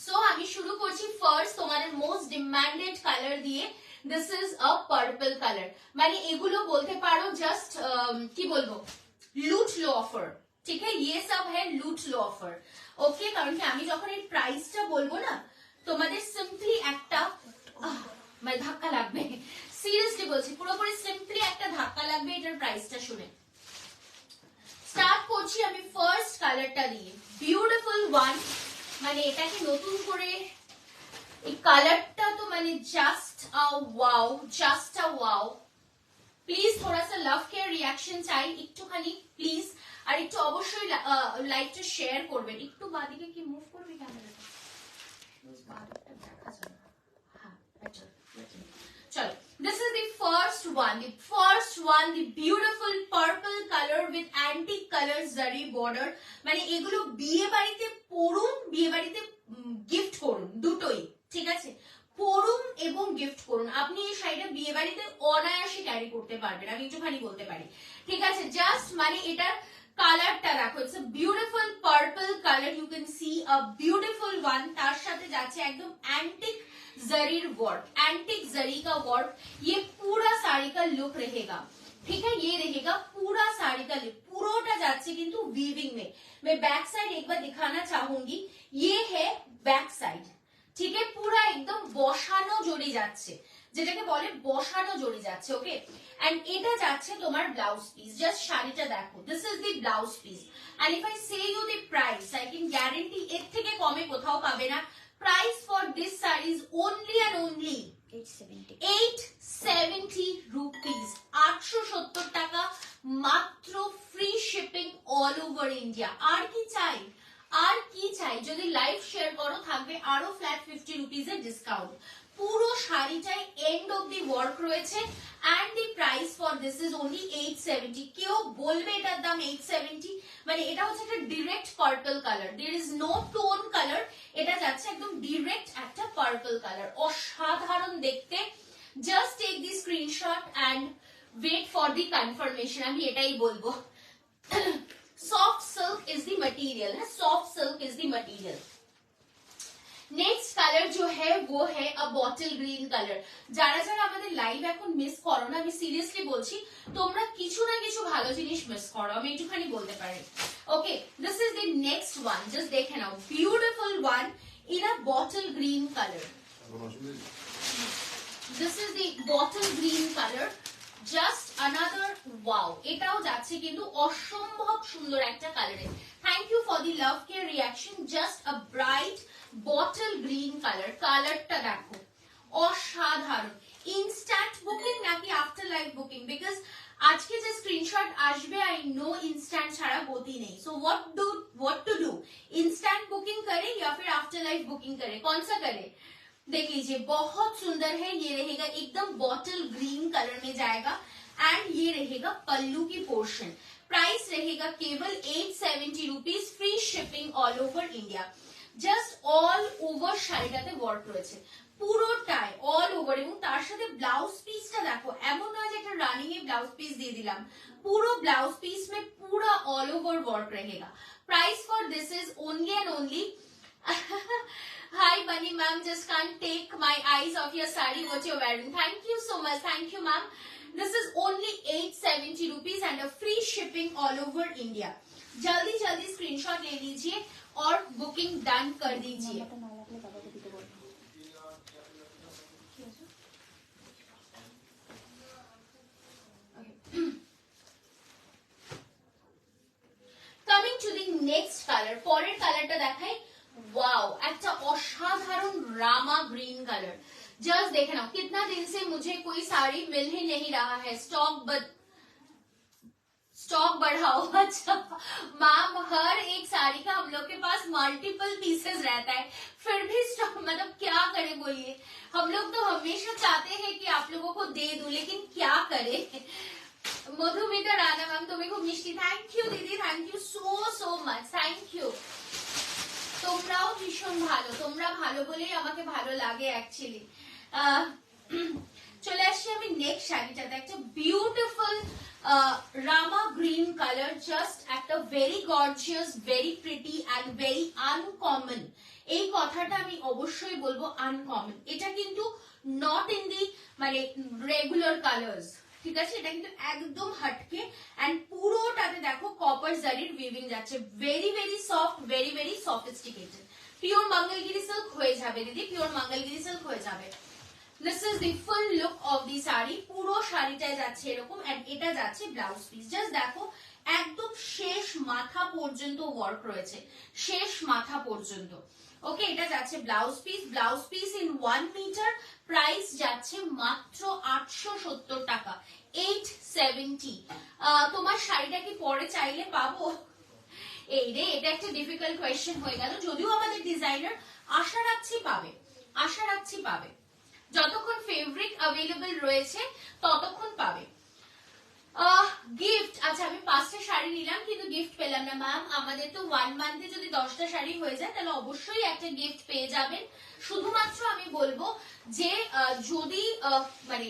Speaker 1: So আমি শুরু করছি first তোমাদের most demanded colour দিয়ে। This is a purple colour, মানে এগুলো বলতে পারো just কি বলবো लूट लो ऑफर, ठीक है। ये सब है लूट लो ऑफर, ओके। कारण कि আমি যখন এই প্রাইসটা বলবো না তোমাদের সিম্পলি একটা মানে ধাক্কা লাগবে, সিরিয়াসলি বলছি, পুরোপুরি সিম্পলি একটা ধাক্কা লাগবে এটার প্রাইসটা শুনে। স্টার্ট করছি আমি ফার্স্ট কালারটা দিয়ে, বিউটিফুল ওয়ান, মানে এটাকে নতুন করে এই কালারটা তো মানে just a wow, just a wow. Please थोड़ा सा लव केयर रिएक्शन চাই একটুখানি প্লিজ, আর একটু অবশ্যই লাইভটা শেয়ার করবেন। একটু বাদিকে কি মুভ করবে ক্যামেরাটা, বাদিকটা দেখা যাবে। হ্যাঁ বেটার, চলো। This is the first one, the beautiful purple color with antique color zari border, মানে এগুলো বিয়ে বাড়িতে পরুন, বিয়ে বাড়িতে গিফট করুন, দুটোই, ঠিক আছে। পরুন এবং গিফট করুন, আপনি এই শাড়িটা বিয়ে বাড়িতে অনায়াসে ক্যারি করতে পারবেন, আমি একটুখানি বলতে পারি, ঠিক আছে। জাস্ট মানে এটার কালারটা দেখো, it's a beautiful purple colour, you can see a beautiful one. তার সাথে যাচ্ছে একদম অ্যান্টিক जरीर वर्क, एंटिक जरी का वर्क, ये पूरा साड़ी का लुक रहेगा, ठीक है। ये रहेगा पूरा साड़ी का लुक, पूरा जाच्छे किंतु वीविंग में। मैं बैक साइड एक बार दिखाना चाहूंगी, ये है बैक साइड, ठीक है। पूरा एकदम বসানো জড়ি যাচ্ছে, যেটাকে বলে বসানো জড়ি যাচ্ছে, ওকে। এন্ড এটা যাচ্ছে তোমার ব্লাউজ পিস, জাস্ট শাড়িটা দেখো, this is the blouse piece. And if I say you the price, I can guarantee এর থেকে কমে কোথাও পাবে না। Price for this saree is only and only 870 rupees, 870 টাকা মাত্র, free shipping all over India. আর কি চাই, আর কি চাই। যদি লাইভ শেয়ার করো থাকবে আরো ফ্ল্যাট 50 রুপিস এর ডিসকাউন্ট। পুরো শাড়িটাই এন্ড অফ দি ওয়ার্ক রয়েছে and the price for this is only 870। কেউ বলবে এটার দাম 870, মানে এটা হচ্ছে একটা direct purple colour, there is no tone colour, এটা যাচ্ছে একদম ডিরেক্ট একটা পার্পল কালার, অসাধারণ দেখতে। Just take the screenshot and wait for the confirmation, আমি এটাই বলবো। Soft silk is the material है, soft silk is the material. Next colour जो है वो है अ बॉटल ग्रीन कलर। যারা যারা আমাদের লাইভ এখন মিস করো না, আমি সিরিয়াসলি বলছি তোমরা কিছু না কিছু ভালো জিনিস মিস করো, আমি একটুখানি বলতে পারি, okay. This is the next one, just দেখে নাও, beautiful one in a bottle green colour. This is the bottle green colour, just another wow. এটাও যাচ্ছে কিন্তু অসম্ভব সুন্দর একটা কালারে। Thank you for the love care reaction. Just a bright bottle green colour, কালারটা দেখো অসাধারণ। ইনস্ট্যান্ট বুকিং নাকি আফটার লাইভ বুকিং, বিকজ আজকে যে স্ক্রিনশট আসবে আই नो इंस्टेंट ছাড়া গতি নেই। So what to do, instant booking करे या फिर आफ्टर लाइव बुकिंग करे, कौन सा करे। देख लीजिए बहुत सुंदर है, ये रहेगा एकदम बॉटल ग्रीन कलर में जाएगा एंड ये रहेगा पल्लू की पोर्शन। प्राइस रहेगा केवल 870 rupees, free shipping all over India. Just all over শাড়িটাতে ওয়ার্ক রয়েছে পুরোটাই অল ওভার, এবং তার সাথে ব্লাউজ পিসটা দেখো, এমন নয় যে একটা রানিং এ ব্লাউজ পিস দিয়ে দিলাম, पूरा ब्लाउज पीस में पूरा ऑल ओवर वर्क रहेगा। Price for this is only and only Hi Bunny ma'am, just can't take my eyes off your sari what you're wearing. Thank you so much. Thank you ma'am. This is only 870 rupees and a free shipping all over India. जल्दी जल्दी screenshot ले लीजिए और booking done कर दीजिए. Coming to the next color, পরের কালারটা দেখাই. वाओ, একটা অসাধারণ রামা গ্रीन कलर. जस्ट देखे ना, कितना दिन से मुझे कोई साड़ी मिल ही नहीं रहा है. स्टॉक बढ़ाओ. अच्छा मैम, हर एक साड़ी का हम लोग के पास मल्टीपल पीसेस रहता है, फिर भी स्टॉक मतलब क्या करें बोलिए. हम लोग तो हमेशा चाहते हैं कि आप लोगों को दे दूं, लेकिन क्या करें. মধুমিতা রানা ম্যাম, তুমি খুব মিষ্টি. থ্যাংক ইউ দিদি, thank you so much, thank you. তোমরাও ভীষণ ভালো, তোমরা ভালো বলেই আমাকে ভালো লাগে অ্যাকচুয়ালি. চলে আসছি আমি নেক্সট শাড়িটাতে. একটা বিউটিফুল রামা গ্রিন কালার, জাস্ট একটা very gorgeous, very pretty and very uncommon. এই কথাটা আমি অবশ্যই বলবো, আনকমন. এটা কিন্তু নট ইন দি মানে রেগুলার কালার্স, ঠিক আছে. এটা কিন্তু একদম হটকে এন্ড পুরোটাতে দেখো কপার জারির উইভিং যাচ্ছে. Very very soft, very very sophisticated. Pure Mangalagiri silk হয়ে যাবে দিদি, পিওর মঙ্গলগিরি সিল্ক হয়ে যাবে. This is the full look of the sari. পুরো শাড়িটায় যাচ্ছে এরকম এন্ড এটা যাচ্ছে ব্লাউজ পিস. জাস্ট দেখো একদম শেষ মাথা পর্যন্ত ওয়ার্ক রয়েছে, শেষ মাথা পর্যন্ত. ওকে, এটা যাচ্ছে blouse piece. Blouse piece in 1 metre. Price যাচ্ছে মাত্র 870 টাকা, 870. তোমার শাড়িটা কি পরে চাইলে পাবো? এই রে, এটা একটা ডিফিকাল্ট কোয়েশ্চেন হয়ে গেল. যদিও আমাদের ডিজাইনার আশা রাখছি পাবে, আশা রাখছি পাবে. যতক্ষণ ফেব্রিক অ্যাভেলেবল রয়েছে ততক্ষণ পাবে. গিফট, আচ্ছা আমি 5টা শাড়ি নিলাম কিন্তু গিফট পেলাম না ম্যাম. আমাদের তো 1 মান্থে যদি 10টা শাড়ি হয়ে যায় তাহলে অবশ্যই একটা গিফট পেয়ে যাবেন. শুধুমাত্র আমি বলবো যে যদি মানে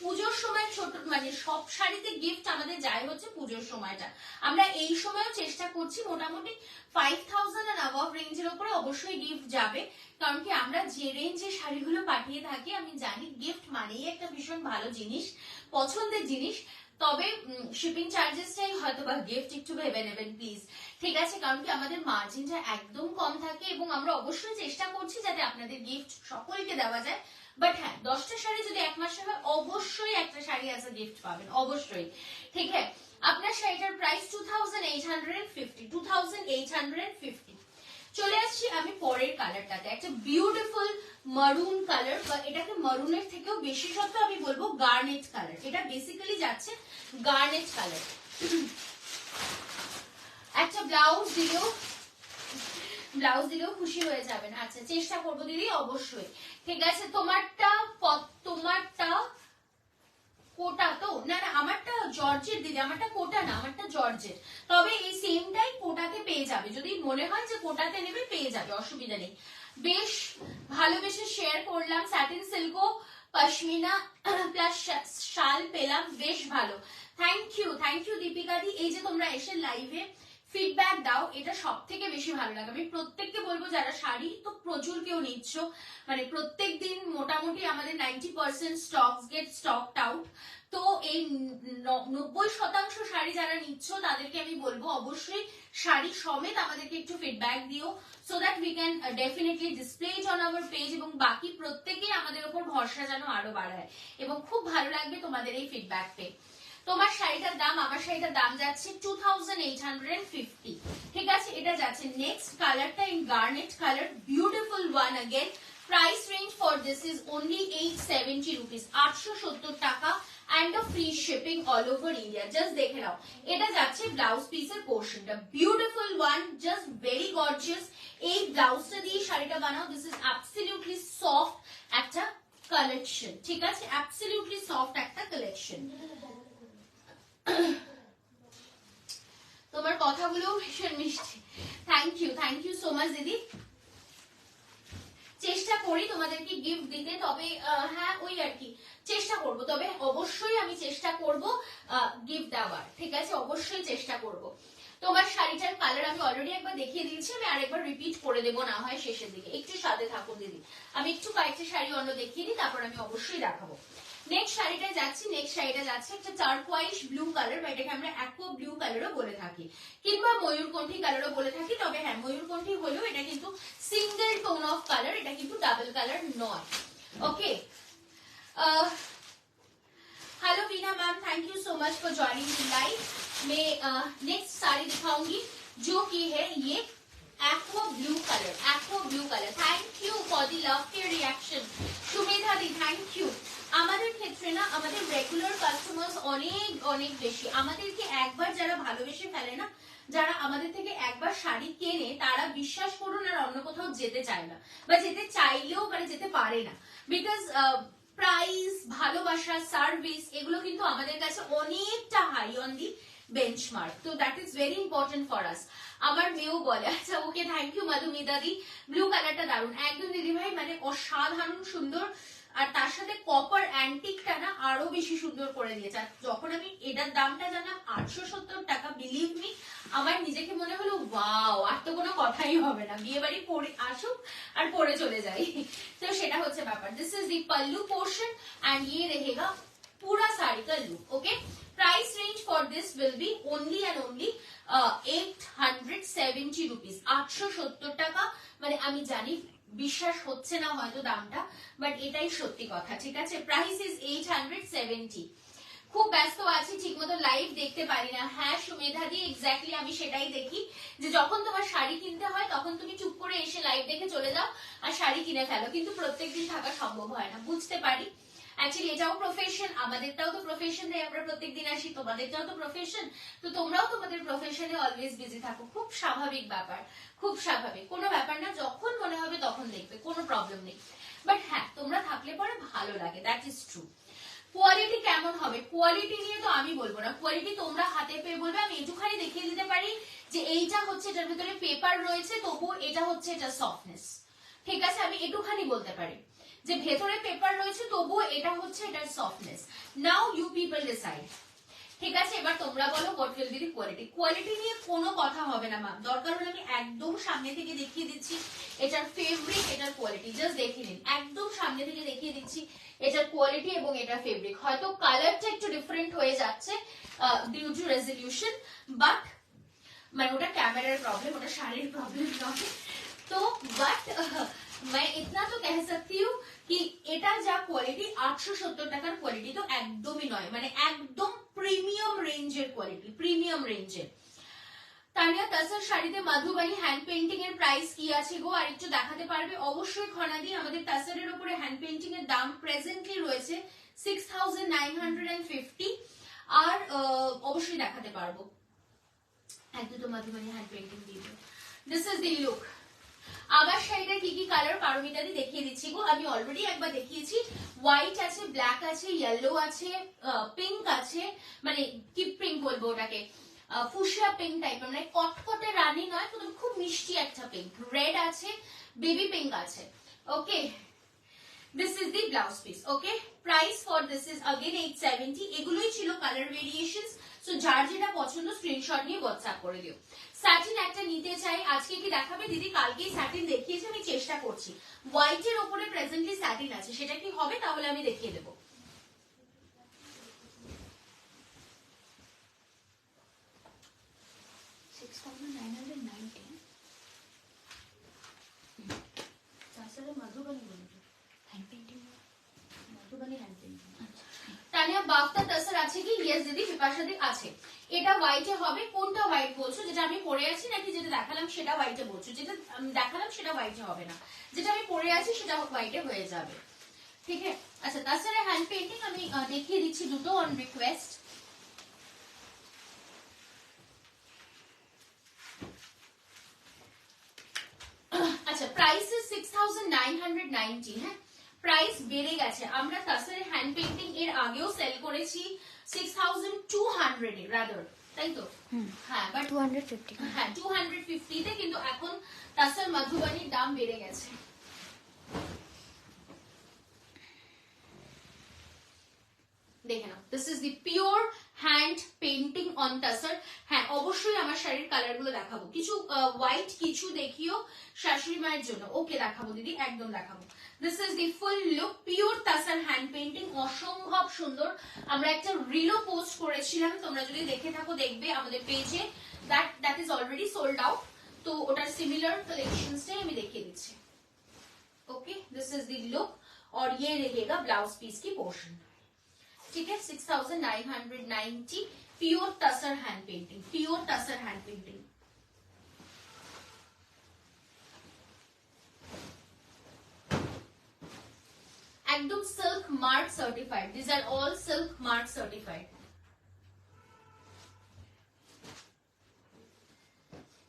Speaker 1: পুজোর সময় ছোট মানে সব শাড়িতে গিফট আমাদের যায় হচ্ছে পুজোর সময়টা. আমরা এই সময়ও চেষ্টা করছি মোটামুটি 5000 and above রেঞ্জের উপরে অবশ্যই গিফট যাবে. কারণ কি আমরা যে রেঞ্জে শাড়িগুলো পাঠিয়ে থাকি, আমি জানি গিফট মানেই একটা ভীষণ ভালো জিনিস, পছন্দের জিনিস. তবে শিপিং চার্জেসটাই হয়তো বা গিফট একটু ভেবে নেবেন প্লিজ, ঠিক আছে. কারণ কি আমাদের মার্জিনটা একদম কম থাকে এবং আমরা অবশ্যই চেষ্টা করছি যাতে আপনাদের গিফট সকলকে দেওয়া যায়. বাট হ্যাঁ, 10টা শাড়ি যদি 1 মাসে হয় অবশ্যই একটা শাড়ি আছে গিফট পাবেন, অবশ্যই, ঠিক আছে. আপনার শাড়িটার প্রাইস 2850, 2850. চলে আসছি আমি পরের কালারটাতে. একটা বিউটিফুল মারুন কালার, বা এটাকে মারুনের থেকেও বিশেষত আমি বলবো গার্নেট কালার. এটা বেসিক্যালি যাচ্ছে গার্নেট কালার. একটা ব্লাউজ দিলেও খুশি হয়ে যাবেন. আচ্ছা চেষ্টা করবো দিদি, অবশ্যই, ঠিক আছে. তোমারটা কোটা তো না? না, আমারটা জর্জেট দিদি, আমারটা কোটা না, আমারটা জর্জেট. তবে এই সেমটাই কোটাতে পেয়ে যাবে, যদি মনে হয় যে কোটাতে নেবে পেয়ে যাবে, অসুবিধা নেই. বেশ ভালোবেসে শেয়ার করলাম. স্যাটিন সিল্কও পশমিনা প্লাস শাল পেলাম, বেশ ভালো. থ্যাংক ইউ দীপিকা দি. এই যে তোমরা এসে লাইভে ফিডব্যাক দাও, এটা সব থেকে বেশি ভালো লাগে. আমি প্রত্যেককে বলবো যারা শাড়ি তো প্রচুর কেউ নিচ্ছ, মানে প্রত্যেক দিন মোটামুটি আমাদের 90% স্টকস গেট স্টকড আউট. তো এই 90% শাড়ি যারা নিচ্ছ তাদেরকে আমি বলবো অবশ্যই শাড়ি সমেত আমাদেরকে একটু ফিডব্যাক দিও, so that we can definitely display it on our page, এবং বাকি প্রত্যেকেই আমাদের উপর ভরসা যেন আরো বাড়ায়, এবং খুব ভালো লাগবে তোমাদের এই ফিডব্যাক পেয়ে. তোমার শাড়িটার দাম, আমার শাড়িটার দাম যাচ্ছে 2850, ঠিক আছে. এটা যাচ্ছে নেক্সট কালারটা in garnet colour, beautiful one again. Price range for this is only 870 rupees, 870 টাকা and a free shipping all over India. Just দেখে নাও, এটা যাচ্ছে ব্লাউজ পিসের পোর্শনটা, beautiful one, just very gorgeous. এই ব্লাউজটা দিয়ে শাড়িটা বানাও. দিস ইজ অ্যাবসলিউটলি সফট একটা কালেকশন, ঠিক আছে, অ্যাবসলিউটলি সফট একটা কালেকশন. তোমার কথাগুলো ভীষণ মিষ্টি. থ্যাংক ইউ সো মাচ দিদি. চেষ্টা করি তোমাদেরকে গিফট দিতে, তবে হ্যাঁ ওই আর কি চেষ্টা করব, তবে অবশ্যই আমি চেষ্টা করব গিফট দেওয়ার, ঠিক আছে, অবশ্যই চেষ্টা করব. তোমার শাড়িটার কালার আমি অলরেডি একবার দেখিয়ে দিয়েছি, আমি আরেকবার রিপিট করে দেবো না হয় শেষের দিকে, একটু সাথে থাকুন দিদি। আমি একটু কয়েকটা শাড়ি অন্য দেখিয়ে দিই, তারপর আমি অবশ্যই দেখাবো। নেক্সট শাড়িটা যাচ্ছি, নেক্সট শাড়িটা যাচ্ছে একটা টারকোয়াইশ ব্লু কালার, বা এটাকে আমরা অ্যাকোয়া ব্লু কালারও বলে থাকি, কিংবা ময়ূরকণ্ঠী কালারও বলে থাকি। তবে হ্যাঁ, ময়ূরকণ্ঠী হলেও এটা কিন্তু সিঙ্গেল টোন অফ কালার, এটা কিন্তু ডাবল কালার নয়। Okay, hello Veena ma'am, thank you so much for joining the live. मैं नेक्स्ट साड़ी दिखाऊंगी जो कि है ये aqua blue colour, aqua blue colour. Thank you for the love care reaction Sumedha दी, थैंक यू। আমাদের ক্ষেত্রে না, আমাদের রেগুলার কাস্টমার্স অনেক অনেক বেশি, আমাদেরকে একবার যারা ভালোবেসে ফেলে না, যারা আমাদের থেকে একবার শাড়ি কেনে, তারা বিশ্বাস করুন আর অন্য কোথাও যেতে চায় না, বা যেতে চাইলেও মানে যেতে পারে না। বিকজ প্রাইস, ভালোবাসা, সার্ভিস এগুলো কিন্তু আমাদের কাছে অনেকটা হাই অন দি বেঞ্চমার্ক। তো that is very important for us. আমার মেয়েও বলে, আচ্ছা ওকে, থ্যাংক ইউ মধুমিতা দি, ব্লু কালারটা দারুন একদম দিদি ভাই, মানে অসাধারণ সুন্দর। আর তার সাথে কপার অ্যান্টিকটা না আরো বেশি সুন্দর করে দিয়েছে। আর যখন আমি এটার দামটা জানলাম 870 টাকা, বিলিভ মি, আমার নিজেকে মনে হলো ওয়াও, আর তো কোনো কথাই হবে না, বিয়ে বাড়ি পরে আসুক আর পরে চলে যাই। তো সেটা হচ্ছে ব্যাপার। This is the pallu portion and ये रहेगा पूरा साड़ी का look. Okay, price range for this will be only and only 870 rupees, 870 টাকা। মানে আমি জানি বিশ্বাস হচ্ছে না হয়তো দামটা, বাট এটাই সত্যি কথা, ঠিক আছে। Price is 870। খুব ব্যস্ত আছি, ঠিকমতো লাইভ দেখতে পারি না। হ্যাঁ সুমেধা দি, এক্স্যাক্টলি আমি সেটাই দেখি, যে যখন তোমার শাড়ি কিনতে হয় তখন তুমি চুপ করে এসে লাইভ দেখে চলে যাও আর শাড়ি কিনে ফেলো, কিন্তু প্রত্যেকদিন থাকা সম্ভব হয় না, বুঝতে পারি। অ্যাকচুয়ালি এটাও প্রফেশন, আমাদেরটাও তো প্রফেশন, তাই আমরা প্রত্যেকদিন আসি, তোমাদেরটাও তো প্রফেশন, তো তোমরাও তোমাদের প্রফেশনে অলওয়েজ বিজি থাকো, খুব স্বাভাবিক ব্যাপার, খুব স্বাভাবিক, কোনো ব্যাপার না। যখন মনে হবে তখন দেখবে, কোনো প্রবলেম নেই। বাট হ্যাঁ, তোমরা থাকলে পরে ভালো লাগে, দ্যাট ইজ ট্রু। কোয়ালিটি কেমন হবে, কোয়ালিটি নিয়ে তো আমি বলবো না, কোয়ালিটি তোমরা হাতে পেয়ে বলবে। আমি একটুখানি দেখিয়ে দিতে পারি যে এইটা হচ্ছে, এটার ভিতরে পেপার রয়েছে, তবু এটা হচ্ছে এটা সফটনেস, ঠিক আছে। আমি একটুখানি বলতে পারি যে ভেতরে পেপার রয়েছে, তবু এটা হচ্ছে এটার softness. Now you people decide, ঠিক আছে। এবার তোমরা বলো what will be the quality. Quality নিয়ে কোনো কথা হবে না ম্যাম, দরকার হলে আমি একদম সামনে থেকে দেখিয়ে দিচ্ছি এটার ফেব্রিক, এটার কোয়ালিটি, জাস্ট দেখে নিন, একদম সামনে থেকে দেখিয়ে দিচ্ছি এটার কোয়ালিটি এবং এটার ফেব্রিক। হয়তো কালারটা একটু ডিফারেন্ট হয়ে যাচ্ছে ডিউ টু রেজলিউশন, বাট মানে ওটা ক্যামেরার প্রবলেম, ওটা শাড়ির প্রবলেম নয়। তো বাট मैं इतना तो कह सकती हूँ कि এটা যা কোয়ালিটি 870 টাকার কোয়ালিটি তো একদমই নয়, মানে একদম প্রিমিয়াম রেঞ্জের কোয়ালিটি, প্রিমিয়াম রেঞ্জের। তানিয়া তাসার শাড়িতে মাধুবানি হ্যান্ড পেইন্টিং এর প্রাইস কি আছে গো, আর একটু দেখাতে পারবে? অবশ্যই খনাদি, আমাদের তাসারের উপরে হ্যান্ড পেইন্টিং এর দাম প্রেজেন্টলি রয়েছে 6950, আর অবশ্যই দেখাতে পারবো। একদম তো মাধুবানি হ্যান্ড পেইন্টিং দিয়ে দিস ইজ দি লুক। আবার শাড়িটা কি কি কালার পারমিতা দি দেখিয়ে দিচ্ছি গো, আমি অলরেডি একবার দেখিয়েছি। হোয়াইট আছে, ব্ল্যাক আছে, ইয়েলো আছে, পিঙ্ক আছে, মানে কি পিঙ্ক বলবো ওটাকে, ফুশিয়া পিঙ্ক টাইপের, মানে কটকটে রানী নয়, কিন্তু খুব মিষ্টি একটা পিঙ্ক, রেড আছে, বেবি পিঙ্ক আছে। Okay, this is the blouse piece. Okay, price for this is again 870। এগুলোই ছিল কালার ভেরিয়েশনস। সো যার যেটা পছন্দ স্ক্রিনশট নিয়ে হোয়াটসঅ্যাপ করে দিও। স্যাটিন একটা নিতে চাই, আজকে কি দেখাবে দিদি? কালকেই স্যাটিন দেখিয়েছি, আমি চেষ্টা করছি। হোয়াইটের ওপরে প্রেজেন্টলি স্যাটিন আছে, সেটা কি হবে তাহলে আমি দেখিয়ে দেবো। তানিয়া বাফটা তাসার আছে কি? ইয়েস দিদি, বিপাশা দি আছে। এটা হোয়াইটে হবে, কোনটা হোয়াইট বলছো? যেটা আমি পরে আছি নাকি যেটা দেখালাম সেটা হোয়াইটে বলছো? যেটা দেখালাম সেটা হোয়াইটে হবে না, যেটা আমি পরে আছি সেটা হোয়াইটে হয়ে যাবে, ঠিক আছে। আচ্ছা, তাছাড়া হ্যান্ড পেইন্টিং আমি দেখিয়ে দিচ্ছি দুটো অন রিকোয়েস্ট। আচ্ছা, প্রাইস ইজ 6990। হ্যাঁ, প্রাইস বেড়ে গেছে। আমরা তাছাড়া হ্যান্ড পেইন্টিং এর আগেও সেল করেছি 6200 এ রাদার, তাই তো? হ্যাঁ, বাট
Speaker 3: 250,
Speaker 1: হ্যাঁ 250 তে, কিন্তু এখন তাসার মধুবানির দাম বেড়ে গেছে। দেখে নাও, this is the pure hand painting on tussar. হ্যাঁ অবশ্যই আমার শাড়ির কালার গুলো দেখাবো, কিছু হোয়াইট কিছু দেখিও শাশুড়ি মায়ের জন্য। ওকে দেখাবো দিদি, একদম দেখাবো। This is the full look, pure tussar hand painting, অসম্ভব সুন্দর। আমরা একটা রিলও পোস্ট করেছিলাম, তোমরা যদি দেখে থাকো দেখবে আমাদের পেজে, that is already sold out. তো ওটার সিমিলার কালেকশনসটাই আমি দেখিয়ে দিচ্ছি। Okay, this is the look और ये रहेगा ब्लाउज पीस की पोर्शन। ठीक है, 6990 pure tussar hand painting, pure tussar hand painting. एकदम silk mark certified, this are all silk mark certified.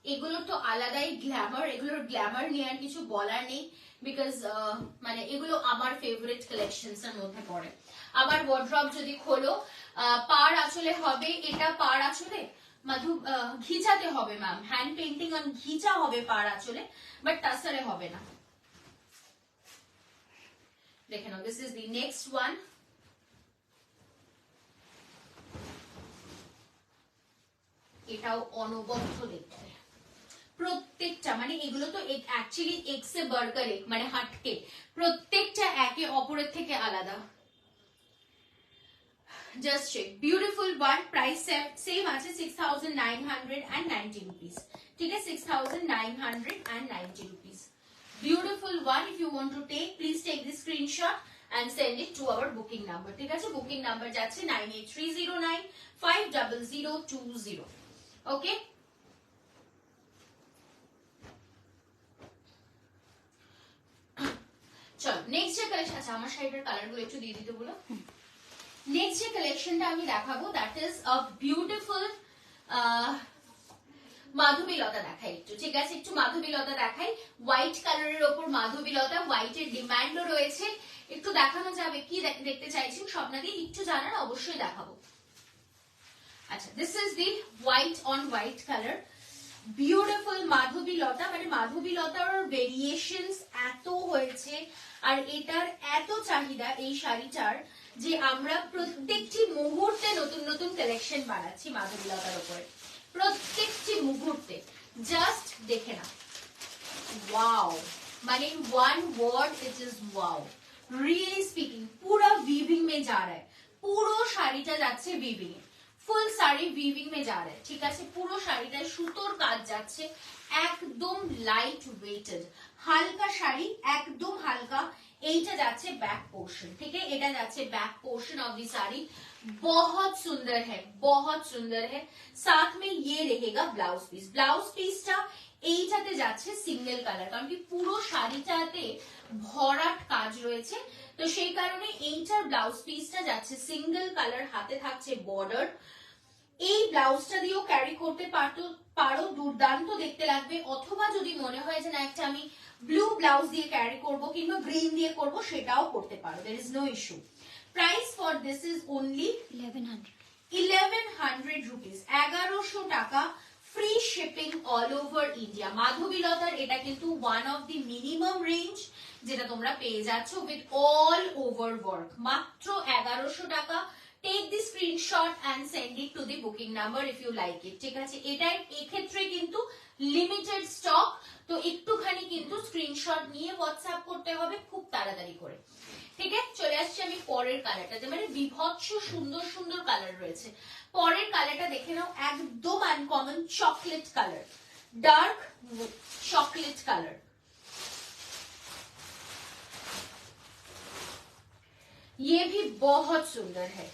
Speaker 1: এগুলো তো আলাদাই গ্ল্যামার, এগুলোর গ্ল্যামার নিয়ে আর কিছু বলার নেই, বিকজ মানে এগুলো আমার ফেভারিট কালেকশনস এর মধ্যে পড়ে। আমার ওয়ার্ড্রপ যদি খোলো, পার আঁচলে হবে, এটা পার আঁচলে মাধু ঘিচাতে হবে ma'am, hand painting on ghicha হবে পার আঁচলে, বাট টাসারে হবে না। দেখে নাও, this is the next one. এটাও অনবদ্য দেখতে, প্রত্যেকটা মানে এগুলো তো অ্যাকচুয়ালি এক্স এ বার্গার এক, মানে হাটকে, প্রত্যেকটা একে অপরের থেকে আলাদা। Just check, beautiful one, price same আছে 6990 রুপিস। ঠিক আছে, 6990 rupees. Beautiful one, if you want to take please take the screenshot and send it to our booking number। ঠিক আছে, বুকিং নাম্বার যাচ্ছে 9830950020। ওকে, চলো নেক্সট যে কালেকশন, আচ্ছা আমার শাড়িটার কালার গুলো একটু দিয়ে দিতে বলো। নেক্সট যে কালেকশনটা আমি দেখাবো দ্যাট ইজ আ বিউটিফুল মাধবীলতা দেখাই একটু। ঠিক আছে, একটু মাধবীলতা দেখাই, হোয়াইট কালারের ওপর মাধবীলতা, হোয়াইটের ডিমান্ডও রয়েছে, একটু দেখানো যাবে কি দেখতে চাইছেন স্বপ্নাদি, একটু জানান, অবশ্যই দেখাবো। আচ্ছা, this is the white on white colour, beautiful Madhabilata, মানে মাধবীলতার ভেরিয়েশনস এত হয়েছে আর এটার এত চাহিদা এই শাড়িটার, যে আমরা প্রত্যেকটি মুহূর্তে নতুন নতুন কালেকশন বানাচ্ছি মাধবীলতার উপরে, প্রত্যেকটি মুহূর্তে। জাস্ট দেখে না, ওয়াও, মানে one word, it is wow. Really speaking पूरा वीविंग में जा रहा है, পুরো শাড়িটা যাচ্ছে वीविंग এ, ফুল শাড়ি वीविंग में जा रहा है। ঠিক আছে, পুরো শাড়িটায় সুতোর কাজ যাচ্ছে, একদম লাইট ওয়েটেড হালকা শাড়ি, একদম হালকা। এইটা যাচ্ছে बैक पोर्शन। ठीक है, এটা যাচ্ছে back portion of the sari, बहुत सुंदर है, बहुत सुंदर है। साथ में ये रहेगा ब्लाउज पीस, ब्लाउज पीसটা এইটাতে যাচ্ছে সিঙ্গেল কালার, কারণ কি পুরো শাড়িটাতে ভরাট কাজ রয়েছে, তো সেই কারণে এইটার ব্লাউজ পিসটা যাচ্ছে সিঙ্গেল কালার, হাতে থাকছে বর্ডার। এই ব্লাউজটা দিয়েও ক্যারি করতে পারো, দুর্দান্ত দেখতে লাগবে। অথবা যদি মনে হয় যে না একটা আমি ব্লু ব্লাউজ দিয়ে ক্যারি করব কিংবা গ্রিন দিয়ে করব, সেটাও করতে পারো, there is no issue. Price for this is only 1100 rupees, 1100 টাকা, free shipping all over India. মাধবীলতার এটা কিন্তু one of the minimum range যেটা তোমরা পেয়ে যাচ্ছ উইথ অল ওভার ওয়ার্ক, মাত্র 1100 টাকা। Take the screenshot and send it to the booking number if you like it. ঠিক আছে, এটা এক্ষেত্রে কিন্তু লিমিটেড স্টক, তো একটুখানি কিন্তু স্ক্রিনশট নিয়ে হোয়াটসঅ্যাপ করতে হবে খুব তাড়াতাড়ি করে। ঠিক আছে, চলে আসছি আমি পরের কালারটাতে, মানে বিভৎস সুন্দর সুন্দর কালার রয়েছে। পরের কালারটা দেখে নাও, একদম uncommon chocolate colour, dark chocolate colour. ये भी बहुत सुंदर है।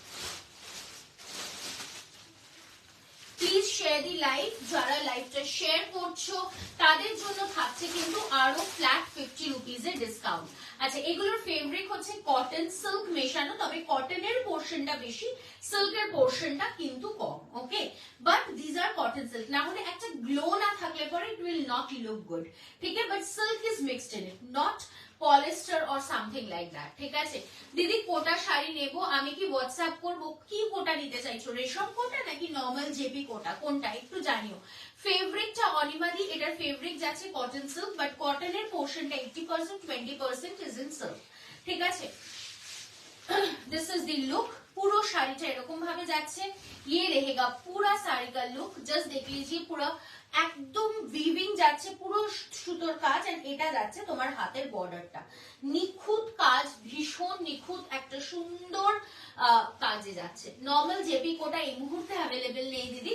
Speaker 1: প্লিজ শেয়ার দি লাইভ, যারা লাইভটা শেয়ার করছো তাদের জন্য থাকছে কিন্তু আরো ফ্ল্যাট 50 রুপিজের ডিসকাউন্ট। আচ্ছা, এগুলোর ফেব্রিক হচ্ছে কটন সিল্ক মেশানো, তবে কটনের পোর্শনটা বেশি, সিল্কের পোর্শনটা কিন্তু কম। Okay, but these are cotton silk, না হলে একটা গ্লো না থাকলে পরে it will not look good. ঠিক আছে, but silk is mixed in it, not polyester or something like that. ঠিক আছে দিদি, কোটা শাড়ি নেবো, আমি কি হোয়াটসঅ্যাপ করবো? কি কোটা নিতে চাইছো, রেশম কোটা নাকি নর্মাল জেপি কোটা, কোনটা একটু জানিও। ফেব্রিকটা অনিমাদি, এটার ফেব্রিক যাচ্ছে কটন সিল্ক, বাট কটনের পোর্শনটা 80%, 20% ইজ ইন সিল্ক। ঠিক আছে, दिस इज द लुक। পুরো শাড়িটা এরকম ভাবে যাচ্ছে, ये रहेगा पूरा साड़ी का लुक। জাস্ট দেখ लीजिए পুরো একদম উইভিং যাচ্ছে, পুরো সুতোর কাজ, এন্ড এটা যাচ্ছে তোমার হাতের বর্ডারটা, নিখুঁত কাজ, ভীষণ নিখুঁত একটা সুন্দর কাজে যাচ্ছে। নর্মাল জেপি কোটা এই মুহূর্তে অ্যাভেলেবেল নেই দিদি,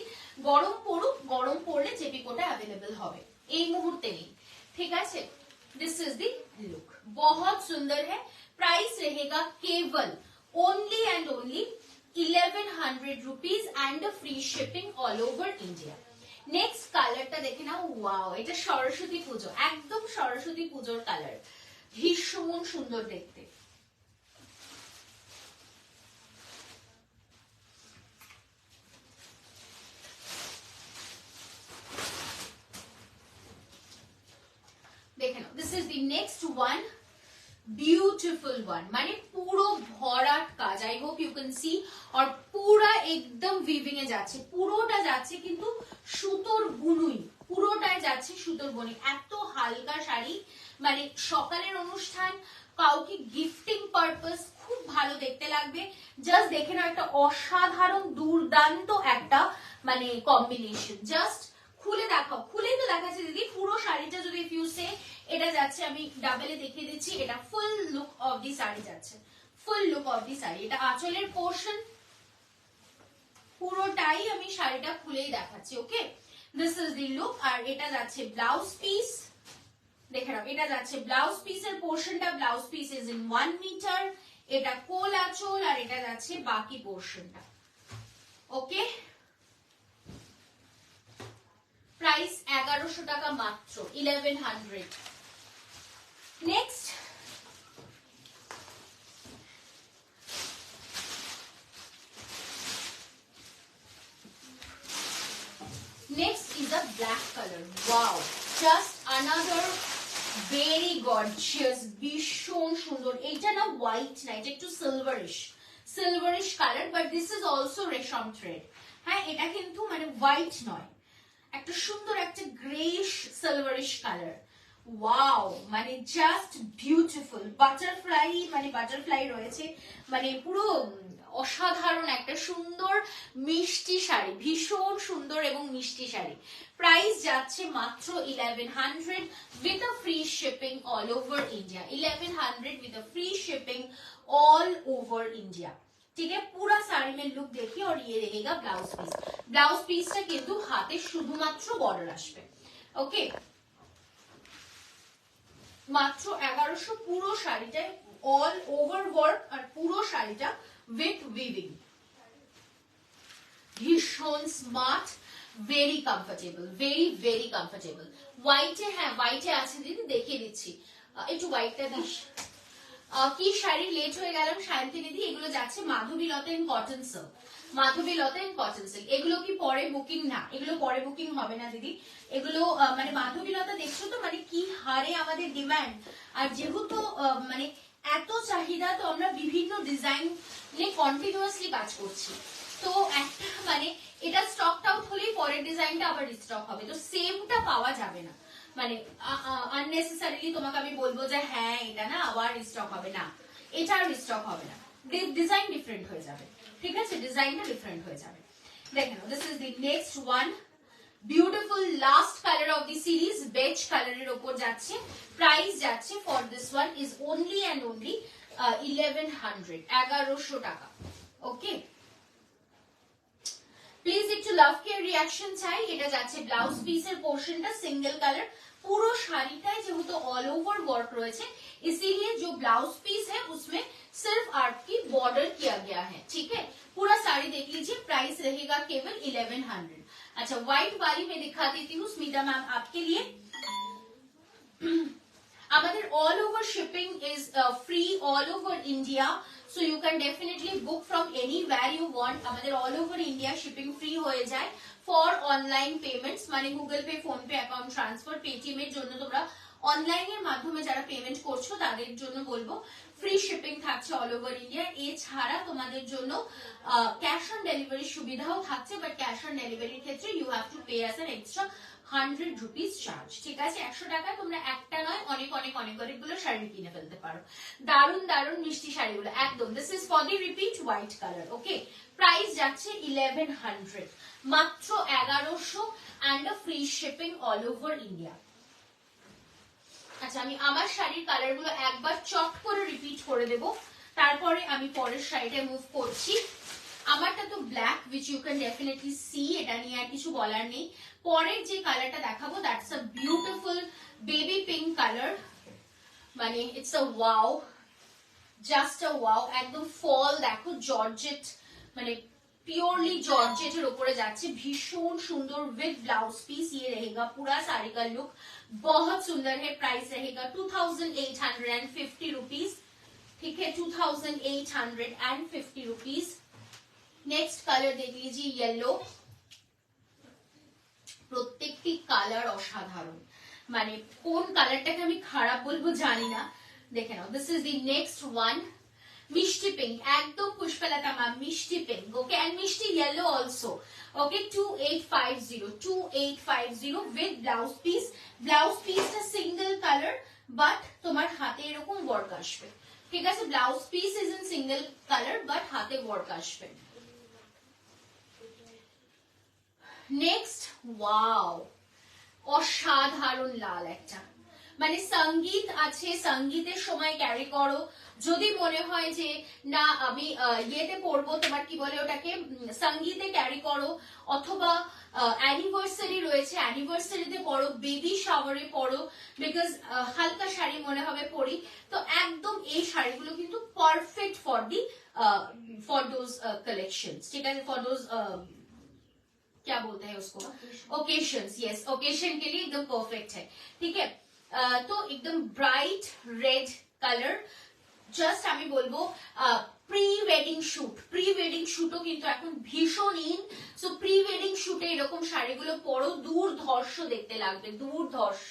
Speaker 1: গরম পড়ুক, গরম পড়লে জেপি কোটা অ্যাভেলেবেল হবে, এই মুহূর্তে নেই, ঠিক আছে। दिस इज द लुक, बहुत सुंदर है। प्राइस रहेगा केवल only and only 1100 rupees and free shipping all over India. Next কালারটা দেখে নাও, ওয়াও, এটা সরস্বতী পুজো, একদম সরস্বতী পুজোর কালার, ভীষণ সুন্দর দেখতে। দেখে নাও, this is the next one, beautiful one, माने পুরো ভরাট কাজ, I hope you can see, और পুরা একদম উইভিং এ যাচ্ছে, পুরোটা যাচ্ছে কিন্তু সুতোর বুনুই, পুরোটাই যাচ্ছে সুতোর বুনুই। এত হালকা শাড়ি, মানে সকালের অনুষ্ঠান, কাউকে গিফটিং পারপাস খুব ভালো দেখতে লাগবে। জাস্ট দেখে নাও, একটা অসাধারণ দুর্দান্ত একটা মানে কম্বিনেশন। জাস্ট খুলে দেখাও, খুলেই তো দেখাচ্ছে দিদি পুরো শাড়িটা। যদি ইফ ইউ সে এটা যাচ্ছে, আমি ডাবলে দেখিয়ে দিচ্ছি, এটা full look of the sari যাচ্ছে, full look of the sari. এটা আঁচলের পোর্শন, পুরোটাই আমি শাড়িটা খুলেই দেখাচ্ছি, okay. This is the look. আর এটা যাচ্ছে ব্লাউজ পিস, দেখে নাও, এটা যাচ্ছে ব্লাউজ পিসের পোর্শনটা, blouse piece is in 1 metre, এটা কোল আঁচল, আর এটা যাচ্ছে বাকি পোর্শনটা, ওকে। प्राइस 1100 টাকা মাত্র, 1100। Next next is a black colour, wow, just another very gorgeous, भीषण सुंदर। এটা না হোয়াইট না, এটা একটু silverish colour, but this is also resham thread. হ্যাঁ, এটা কিন্তু মানে হোয়াইট নয়, একটা সুন্দর একটা গ্রেইশ সিলভারিশ কালার, ওয়াও, মানে জাস্ট বিউটিফুল। বাটারফ্লাই, মানে বাটারফ্লাই রয়েছে, মানে পুরো অসাধারণ একটা সুন্দর মিষ্টি শাড়ি, ভীষণ সুন্দর এবং মিষ্টি শাড়ি। প্রাইস যাচ্ছে মাত্র 1100 with a free shipping all over India, 1100 with a free shipping all over India, ठीक है। पूरा साड़ी में लुक देखिए, और ये रहेगा ब्लाउज पीस। ब्लाउज পিসটা কিন্তু হাতে শুধুমাত্র বর্ডার আসবে, ওকে। মাত্র 1100, পুরো শাড়িটায় অল ওভার ওয়ার্ক, আর পুরো শাড়িটা উইথ উইভিং, ভীষণ smart, very comfortable, very very comfortable. হোয়াইটে, হ্যাঁ হোয়াইটে আছে দিদি, দেখিয়ে দিচ্ছি, একটু হোয়াইটটা দিস। কি শাড়ি লেট হয়ে গেলাম শান্তি দিদি, এগুলো যাচ্ছে Madhabilata in cotton silk, Madhabilata in cotton silk. এগুলো কি পরে বুকিং? না, এগুলো পরে বুকিং হবে না দিদি, এগুলো মানে মাধবীলতা দেখছো তো মানে কি হারে আমাদের ডিমান্ড, আর যেহেতু মানে এত চাহিদা, তো আমরা বিভিন্ন ডিজাইন নিয়ে কন্টিনিউয়াসলি কাজ করছি। তো একটা মানে এটা স্টক আউট হলেই পরের ডিজাইনটা আবার রিস্টক হবে, তো সেমটা পাওয়া যাবে না, মানে আননেসেসারিলি তোমাকে আমি বলবো যে হ্যাঁ এটা না আবার রিস্টক হবে না, এটা আর রিস্টক হবে না, ডিজাইন ডিফারেন্ট হয়ে যাবে, ঠিক আছে, ডিজাইনটা ডিফারেন্ট হয়ে যাবে। দেখেন, this is the next one, beautiful last colour of the series, beige কালারের উপর যাচ্ছে। প্রাইস যাচ্ছে for this one is only and only 1100, 1100 টাকা, ওকে। প্লিজ একটু লাভ কেয়ার রিয়াকশন চাই। এটা যাচ্ছে ব্লাউজ পিসের পোর্শনটা সিঙ্গেল কালার, पूरा শাড়িটায় যেহেতু ऑल ओवर वर्क রয়েছে, इसीलिए जो ब्लाउज पीस है उसमें सिर्फ आर्ट की बॉर्डर किया गया है, ठीक है। पूरा साड़ी देख लीजिए, प्राइस रहेगा केवल 1100। अच्छा, व्हाइट वाली मैं दिखा देती हूँ स्मिता मैम आपके लिए। আমাদের all over shipping is free all over India, so you can definitely book from anywhere you want। আমাদের all over India shipping free হয়ে যায় for online payments, মানে Google pay, phone pay, account transfer, Paytm এর জন্য তোমরা অনলাইনের মাধ্যমে যারা পেমেন্ট করছো তাদের জন্য বলবো ফ্রি শিপিং থাকছে অল ওভার ইন্ডিয়া। এছাড়া তোমাদের জন্য ক্যাশ অন ডেলিভারি সুবিধাও থাকছে, বাট ক্যাশ অন ডেলিভারির ক্ষেত্রে you have to pay as an extra 100 rupees charge. ঠিক আছে, 100 টাকায় তোমরা একটা নয় অনেক অনেক অনেক অনেকগুলো শাড়ি কিনে ফেলতে পারো। দারুন দারুন মিষ্টি শাড়িগুলো একদম। This is for the repeat white colour. Okay, price যাচ্ছে 1100, মাত্র 1100 and a free shipping all over India. আচ্ছা, আমি আমার শাড়ির কালার গুলো একবার চট করে রিপিট করে দেব, তারপরে আমি পরের শাড়িটা মুভ করছি। আমারটা তো black, which you can definitely see, এটা নিয়ে আর কিছু বলার নেই। পরের যে কালারটা দেখাবো that's a beautiful baby pink colour, মানে it's a wow, just a wow. একদম ফল দেখো, জর্জেট, মানে प्योरली जॉर्जेटेर ऊपर जाच्छे, भीषण सुंदर विद ब्लाउज पीस। ये रहेगा पूरा साड़ी का लुक, बहुत सुंदर है। प्राइस रहेगा 2850 रुपीज। ठीक है, 2850 रुपीज। नेक्स्ट कलर देख लीजिए, येलो। প্রত্যেকটি কালার অসাধারণ, মানে কোন কালারটাকে আমি খারাপ বলবো জানি না। দেখে নাও, this is the next one, মিষ্টি পিঙ্ক, একদম পুষ্পলতা ম্যাম, মিষ্টি পিঙ্ক। ওকে, এন্ড মিষ্টি yellow also. Okay, 2850 with blouse piece. Blouse পিসটা সিঙ্গেল কালার, বাট তোমার হাতে এরকম ওয়ার্ক আসবে। ঠিক আছে, blouse piece is in single colour, but হাতে ওয়ার্ক আসবে। নেক্সট, ওয়াও, অসাধারণ লাল একটা, মানে সঙ্গীত আছে, সঙ্গীতের সময় ক্যারি করো। যদি মনে হয় যে না আমি ইয়েতে পরবো, তোমার কি বলে ওটাকে, সঙ্গীতে ক্যারি করো, অথবা অ্যানিভার্সারি রয়েছে, অ্যানিভার্সারিতে পরো, বেবি শাওয়ারে পরো, বিকজ হালকা শাড়ি মনে হবে পরি, তো একদম এই শাড়িগুলো কিন্তু পারফেক্ট ফর দোজ কালেকশনস। ঠিক আছে, फॉर दोज क्या बोलते हैं उसको, ओकेशंस। यस, ओकेशन के लिए एकदम परफेक्ट है। ठीक है, तो एकदम ब्राइट रेड कलर। জাস্ট আমি বলবো pre wedding shoot, pre wedding শুটও কিন্তু এখন ভীষণ ইন। সো প্রি ওয়েডিং শুটে এরকম শাড়িগুলো পরো, দুর্ধর্ষ দেখতে লাগবে, দুর্ধর্ষ,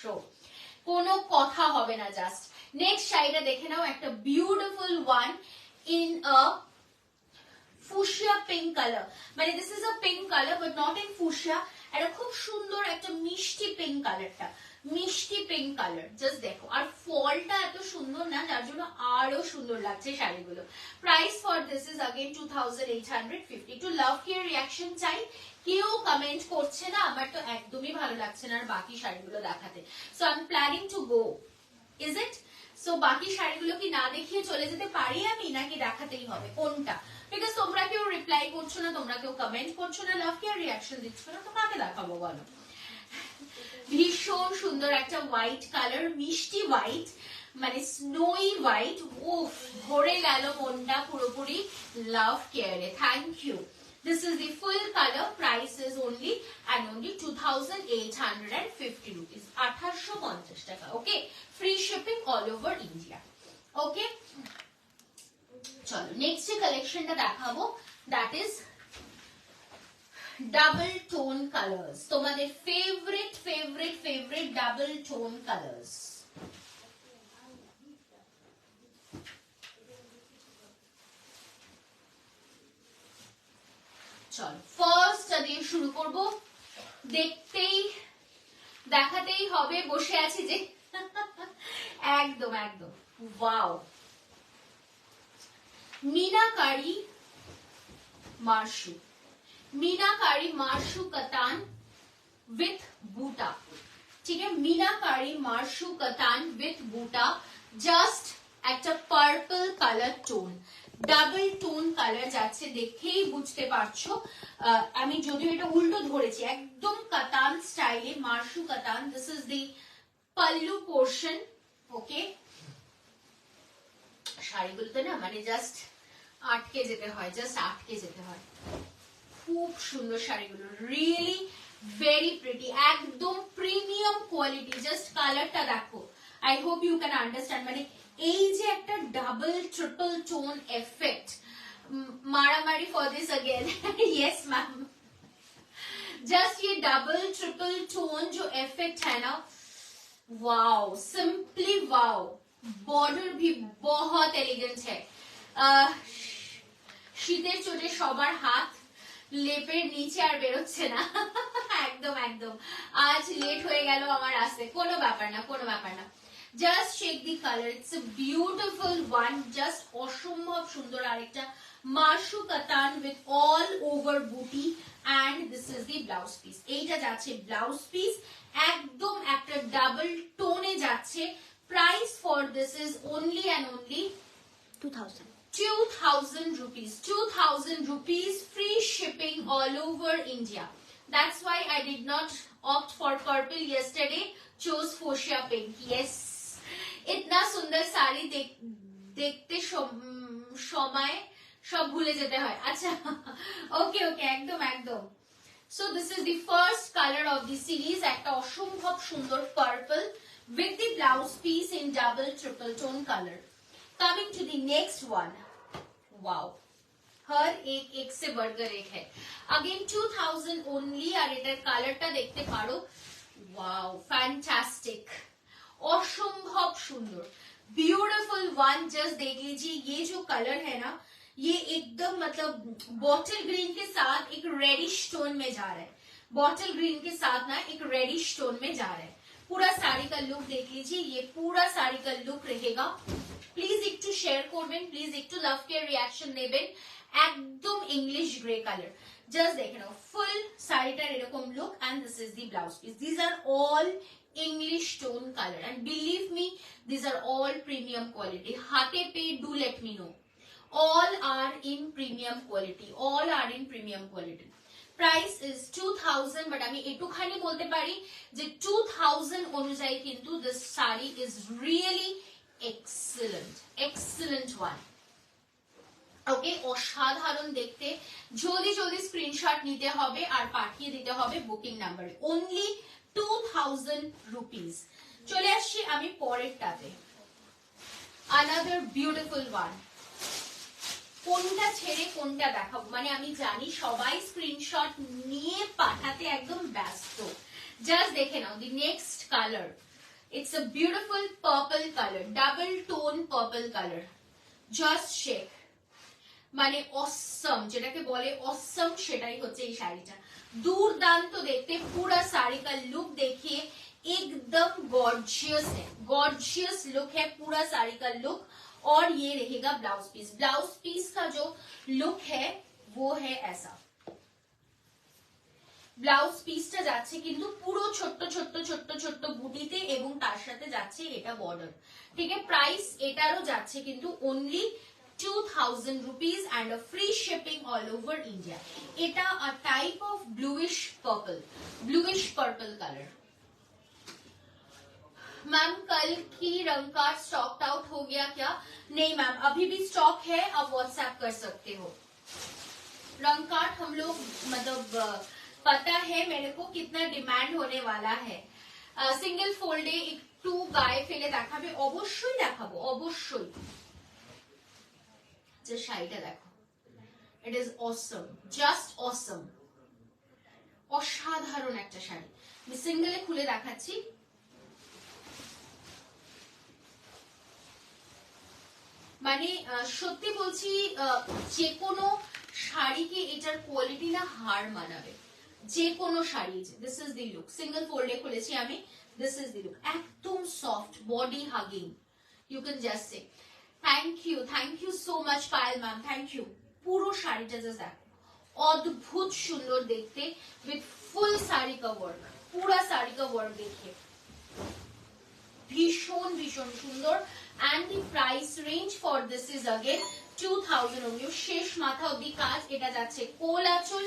Speaker 1: কোনো কথা হবে না। জাস্ট নেক্সট শাড়িটা দেখে নাও, একটা beautiful one in a fuchsia pink colour, মানে this is a pink colour but not in fuchsia. এটা খুব সুন্দর একটা মিষ্টি পিঙ্ক কালারটা, মিষ্টি পিঙ্ক কালার। জাস্ট দেখো, আর ফলটা এত সুন্দর না, যার জন্য আরো সুন্দর লাগছে শাড়িগুলো। Price for this is again 2850। To love care reaction চাই, কেউ কমেন্ট করছে না, আমার তো একদমই ভালো লাগছে না আর বাকি শাড়িগুলো দেখাতে। So I am planning to go, is it? So বাকি শাড়িগুলো কি না দেখিয়ে চলে যেতে পারি আমি, নাকি দেখাতেই হবে, কোনটা? বিকজ তোমরা কেউ রিপ্লাই করছো না, তোমরা কেউ কমেন্ট করছো না, লাভ কেয়ার রিয়াকশন দিচ্ছ না, তো কাকে দেখাবো বলো? ভীষণ সুন্দর একটা হোয়াইট কালার, মিষ্টি হোয়াইট, মানে স্নোই হোয়াইট। উফ, ভরে গেল মনটা পুরোপুরি লাভ কেয়ারে। Thank you. This is the full color. Price is only and only 2850 rupees. 2850 টাকা। Okay, free shipping all over India. Okay, চলো নেক্সট কালেকশনটা দেখাবো, that is double tone colours. তোমাদের favourite favourite favourite double tone colours. চলো first দিয়ে শুরু করব, দেখতেই দেখাতেই হবে, বসে আছি যে একদম একদম ওয়াও, मीनाकारी मार्शू, मीनाकारी मार्शू कतान विथ बूटा। ठीक है, मीनाकारी मार्शू कतान विथ बूटा, জাস্ট একটা purple colour tone, double tone colour যাচ্ছে, দেখেই বুঝতে পারছো। আমি যদিও এটা উল্টো ধরেছি, একদম কাতান স্টাইলে, মার্শু katan. This is the pallu portion. Okay, শাড়িগুলোতে না মানে জাস্ট আটকে যেতে হয়, জাস্ট আটকে যেতে হয়। খুব সুন্দর শাড়িগুলো, রিয়েলি ভেরি প্রিটি, একদম প্রিমিয়াম কোয়ালিটি। জাস্ট কালারটা দেখো, I hope you can understand. মানে এই যে একটা ডাবল ট্রিপল টোন এফেক্ট, মারামারি for this again. Yes ma'am, just ये डबल ट्रिपल टोन जो इफेक्ट है ना, वाओ, सिंपली वाओ, बॉर्डर भी बहुत एलिगेंट है। শীতের চোটে সবার হাত লেপের নিচে আর বেরোচ্ছে না। একদম একদম, আজ লেট হয়ে গেল আমার আসতে, কোনো ব্যাপার না, কোনো ব্যাপার না। Just check the colour, it's a beautiful one, just অসম্ভব সুন্দর। আরেকটা Mashru Katan with all over বুটি and this is the blouse piece. এইটা যাচ্ছে ব্লাউজ পিস, একদম একটা ডাবল টোনে যাচ্ছে। Price for this is only and only 2000 rupees, 2000 rupees, free shipping all over India. That's why I did not opt for purple yesterday, chose fuchsia pink. Yes, इतना सुंदर साड़ी देखते समय सब भूले যেতে হয়। আচ্ছা, ওকে ওকে, একদম একদম। So this is the first color of the series, একটা অসম্ভব সুন্দর purple with the blouse piece in double triple tone color. Coming to the next one, wow, हर एक से बढ़कर एक है। Again 2000 only, और এটার কালারটা দেখতে পারো, wow, fantastic, অসম্ভব সুন্দর, ब्यूटीफुल वन। जस्ट देख लीजिए, ये जो कलर है ना, ये एकदम मतलब बॉटल ग्रीन के साथ एक रेडिश टोन में जा रहा है, बॉटल ग्रीन के साथ ना एक रेडिश टोन में जा रहा है। पूरा साड़ी का लुक देख लीजिए, ये पूरा साड़ी का लुक रहेगा। प्लीज একটু শেয়ার করবেন, প্লিজ একটু লাভ কেয়ার রিয়াকশন দেবেন। একদম ইংলিশ গ্রে কালার, জাস্ট দেখে নাও ফুল শাড়িটার এরকম look, and this is the blouse piece. This are all English tone colour, and believe me, this are all premium quality. হাতে পেয়ে do let me know, all are in premium quality, all are in premium quality. Price is 2000, but আমি একটুখানি বলতে পারি যে 2000 অনুযায়ী কিন্তু this saree is really excellent, excellent one. ওকে, অসাধারণ দেখতে। জলদি জলদি স্ক্রিনশট নিতে হবে আর পাঠিয়ে দিতে হবে বুকিং নাম্বারে। Only 2000 rupees. চলে আসছি আমি পরেরটাতে, another beautiful one. কোনটা ছেড়ে কোনটা দেখাবো, মানে আমি জানি সবাই স্ক্রিনশট নিয়ে পাঠাতে একদম ব্যস্ত। জাস্ট দেখে নাও the next colour, it's a beautiful purple colour, double tone purple colour. Just shake, মানে অসম, যেটাকে বলে অসম, সেটাই হচ্ছে এই শাড়িটা। দুর্দান্ত দেখতে, পুরা শাড়ি का लुक देखिए, एकदम गॉर्जियस है, गॉर्जियस लुक है पूरा साड़ी का लुक। और ये रहेगा ब्लाउज पीस। ब्लाउज पीस का जो लुक है वो है ऐसा। ব্লাউজ পিসটা যাচ্ছে কিন্তু পুরো ছোট্ট ছোট্ট ছোট্ট ছোট্ট বুটিতে, এবং তার সাথে যাচ্ছে এটা বর্ডার। ঠিক আছে, প্রাইস এটারও যাচ্ছে কিন্তু only 2000 rupees and a free shipping all over India. এটা a type of bluish purple color. Ma'am कल की रंग कार्ड स्टॉक आउट हो गया क्या? नहीं मैम, अभी भी स्टॉक है, आप व्हाट्सएप कर सकते हो। रंग कार्ड हम लोग मतलब पता है मेरे को कितना डिमांड होने वाला है। সিঙ্গেল ফোল্ডে একটু গায়ে ফেলে দেখাবে, অবশ্যই দেখাবো, অবশ্যই। যে শাড়িটা দেখো, ইট ইজ অসম, জাস্ট অসম, অসাধারণ একটা শাড়ি। আমি সিঙ্গেলে খুলে দেখাচ্ছি। মানে সত্যি বলছি, যে কোনো শাড়িকে এটার কোয়ালিটি না হার মানাবে, যে কোনো শাড়ি। This is the look, single ফোল্ডে খুলেছি আমি, দিস ইজ দি লুক, একদম soft, body hugging, you can just say. Thank you so much Payel ma'am, thank you. পুরো শাড়িটা জাস্ট দেখো, অদ্ভুত সুন্দর দেখতে, উইথ ফুল শাড়ি কা ওয়ার্ক, পুরা শাড়ি কা ওয়ার্ক দেখিয়ে ভীষণ ভীষণ সুন্দর। and the price range for this is again 2000 only। শেষ মাথা অবধি কাজ, এটা যাচ্ছে কোল আঁচল,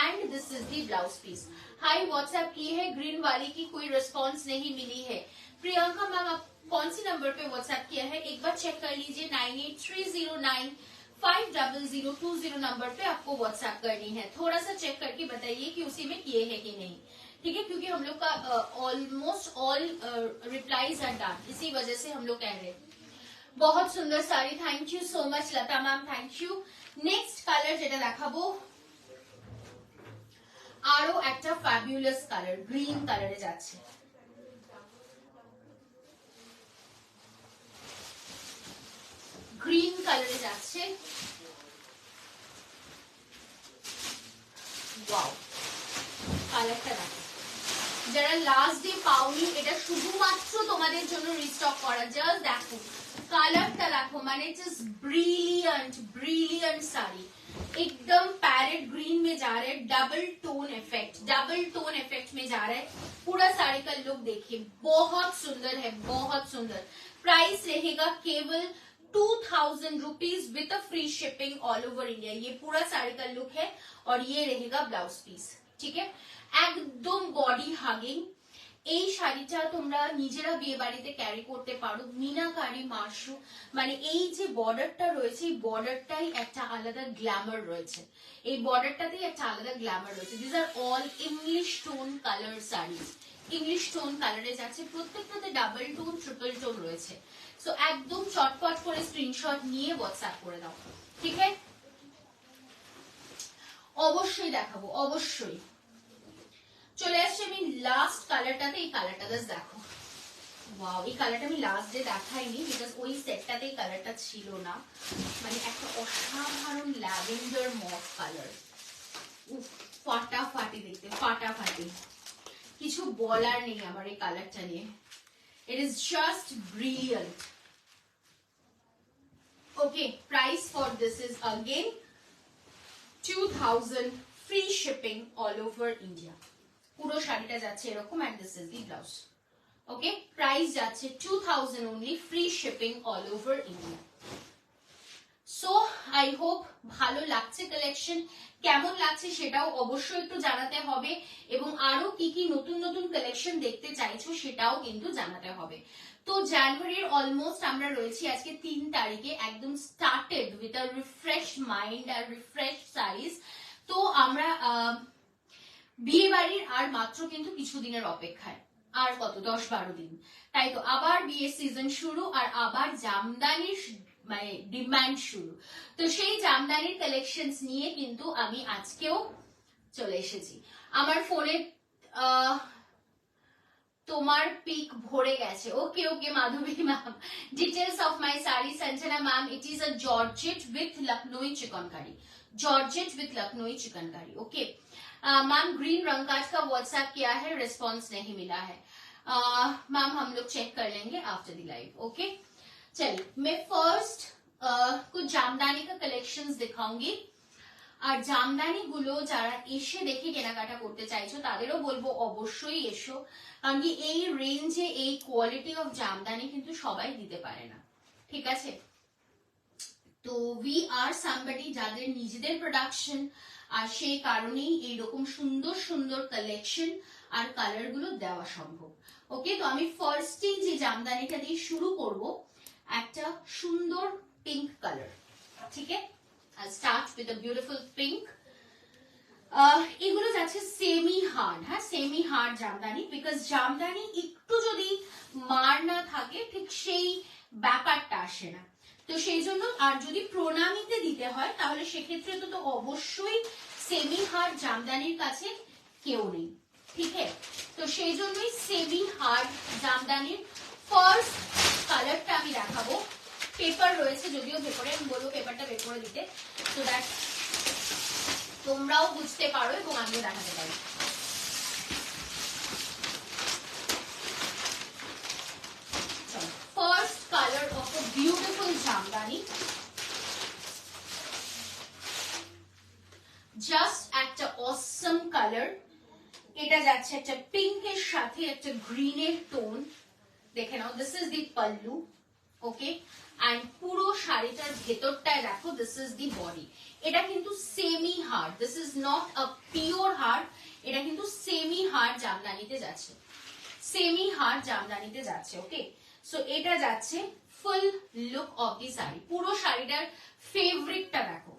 Speaker 1: and this is the blouse piece। Hi WhatsApp की है, ग्रीन वाली की कोई रिस्पांस नहीं मिली है। प्रियंका मैम, आप कौन सी नंबर पे व्हाट्सएप किया है एक बार चेक कर लीजिए। 9830950020 नंबर पे आपको व्हाट्सएप करनी है। थोड़ा सा चेक करके बताइए कि उसी में किए है कि नहीं, ठीक है, क्योंकि हम लोग का almost all replies are done, इसी वजह से हम लोग कह रहे हैं। बहुत सुंदर sari, thank you so much Lata ma'am, thank you. Next colour যেটা দেখাবো, আরো একটা ফ্যাবুলাস কালার, গ্রিন কালারে যাচ্ছে। গ্রিন কালারে যাচ্ছে। ওয়াও, কালারটা দেখো, যারা লাস্ট ডে পাওনি এটা শুধুমাত্র তোমাদের জন্য রিস্টক করা। জাস্ট দেখো কালারটা দেখো, মানে জাস্ট ब्रिलियंट ब्रिलियंट साड़ी, एकदम पैरेट ग्रीन में जा रहा है, डबल टोन इफेक्ट में जा रहा है। पूरा साड़ी का लुक देखिए, बहुत सुंदर है, बहुत सुंदर। प्राइस रहेगा केवल 2000 rupees with a free shipping all over India. ये पूरा साड़ी का लुक है और ये रहेगा ब्लाउज पीस। ठीक है, একদম বডি হাগিং। এই শাড়িটা তোমরা নিজেরা বিয়ে বাড়িতে ক্যারি করতে পারো। মিনাকারি মাশরু, মানে এই যে বর্ডারটা রয়েছে, এই বর্ডারটাই একটা আলাদা গ্ল্যামার রয়েছে, এই বর্ডারটাতেই একটা আলাদা গ্ল্যামার রয়েছে। This are all English tone colour sari, English tone কালারে যাচ্ছে, প্রত্যেকটাতে ডাবল টোন ট্রিপল টোন রয়েছে। সো একদম চটপট করে স্ক্রিনশট নিয়ে হোয়াটসঅ্যাপ করে দাও। ঠিক আছে, অবশ্যই দেখাবো, অবশ্যই। চলে আসছে আমি লাস্ট কালারটাতে। এই কালারটা দেখো, ওয়াও, এই কালারটা আমি লাস্ট ডে দেখাইনি বিকজ ওই সেটটাতে এই কালারটা ছিল না। মানে একটা অসাধারণ ল্যাভেন্ডার মফ কালার, ফাটাফাটি দেখতে, ফাটাফাটি, কিছু বলার নেই আমার এই কালারটা নিয়ে। It is just brilliant. Okay, price for this is again 2000 free shipping all over India. পুরো শাড়িটা যাচ্ছে এরকম, and this is the blouse. Okay, price যাচ্ছে 2000 only, free shipping all over India. So I hope ভালো লাগছে collection. কেমন লাগছে সেটাও অবশ্যই একটু জানাতে হবে, এবং আরো কি কি নতুন নতুন কালেকশন দেখতে চাইছো সেটাও কিন্তু জানাতে হবে। তো জানুয়ারির অলমোস্ট আমরা রয়েছি আজকে 3 তারিখে, একদম started with a refresh mind আর রিফ্রেশ সাইজ। তো আমরা বিয়ে বাড়ির আর মাত্র কিন্তু কিছুদিনের অপেক্ষায়, আর কত 10-12 দিন, তাই তো আবার বিয়ের সিজন শুরু, আর আবার জামদানির মানে ডিমান্ড শুরু। তো সেই জামদানির কালেকশনস নিয়ে কিন্তু আমি আজকেও চলে এসেছি। আমার ফোনে তোমার পিক ভরে গেছে। Okay okay Madhavi ma'am, details of my sari Sanjana ma'am, it is a georgette with Lucknowi chikankari, georgette with Lucknowi chikankari. Okay ma'am, green रंग काज का व्हाट्सएप किया है, रिस्पॉन्स नहीं मिला है मैम, हम लोग चेक कर लेंगे आफ्टर द लाइव। ओके, चलिए मैं फर्स्ट कुछ जामदानी का कलेक्शंस दिखाऊंगी, আর জামদানি গুলো যারা এসে দেখে কেনাকাটা করতে চাইছো তাদেরও বলবো অবশ্যই এসো, কারণ কি এই রেঞ্জে এই কোয়ালিটি অফ জামদানি কিন্তু সবাই দিতে পারে না। ঠিক আছে, তো উই আর সামবডি যাদের নিজেদের প্রোডাকশন, আর সেই কারণেই এইরকম সুন্দর সুন্দর কালেকশন আর কালার গুলো দেওয়া সম্ভব। ওকে, তো আমি ফার্স্টেই যে জামদানিটা দিয়ে শুরু করব, একটা সুন্দর পিঙ্ক কালার। ঠিক আছে, I'll start with a beautiful pink. এগুলো যাচ্ছে সেমি হার্ড, হ্যাঁ semi hard Jamdani, because Jamdani একটু যদি মার না থাকে ঠিক সেই ব্যাপারটা আসে না। তো সেই জন্য, আর যদি প্রণামীতে দিতে হয় তাহলে সেক্ষেত্রে তো অবশ্যই সেমি হার্ড জামদানির কাছে কেউ নেই। ঠিক আছে, তো সেই জন্যই সেমি হার্ড জামদানির ফার্স্ট কালারটা আমি দেখাবো। পেপার রয়েছে, যদিও পেপারে আমি বলবো পেপারটা বের করে দিতে, সো দ্যাট তোমরাও বুঝতে পারো এবং আমিও দেখাতে পারি। First colour of a beautiful Jamdani, just একটা অসম কালার। এটা যাচ্ছে একটা পিঙ্কের সাথে একটা গ্রিনের টোন, দেখে নাও। This is the pallu. Okay, and পুরো শাড়িটার ভেতরটায় দেখো, দিস ইজ দি বডি। এটা কিন্তু semi hard, this is not a pure hard, এটা কিন্তু সেমি হার্ড জামদানিতে যাচ্ছে, সেমি হার্ড জামদানিতে যাচ্ছে। ওকে, সো এটা যাচ্ছে full look of the sari. পুরো শাড়িটার फेवरेटটা देखो,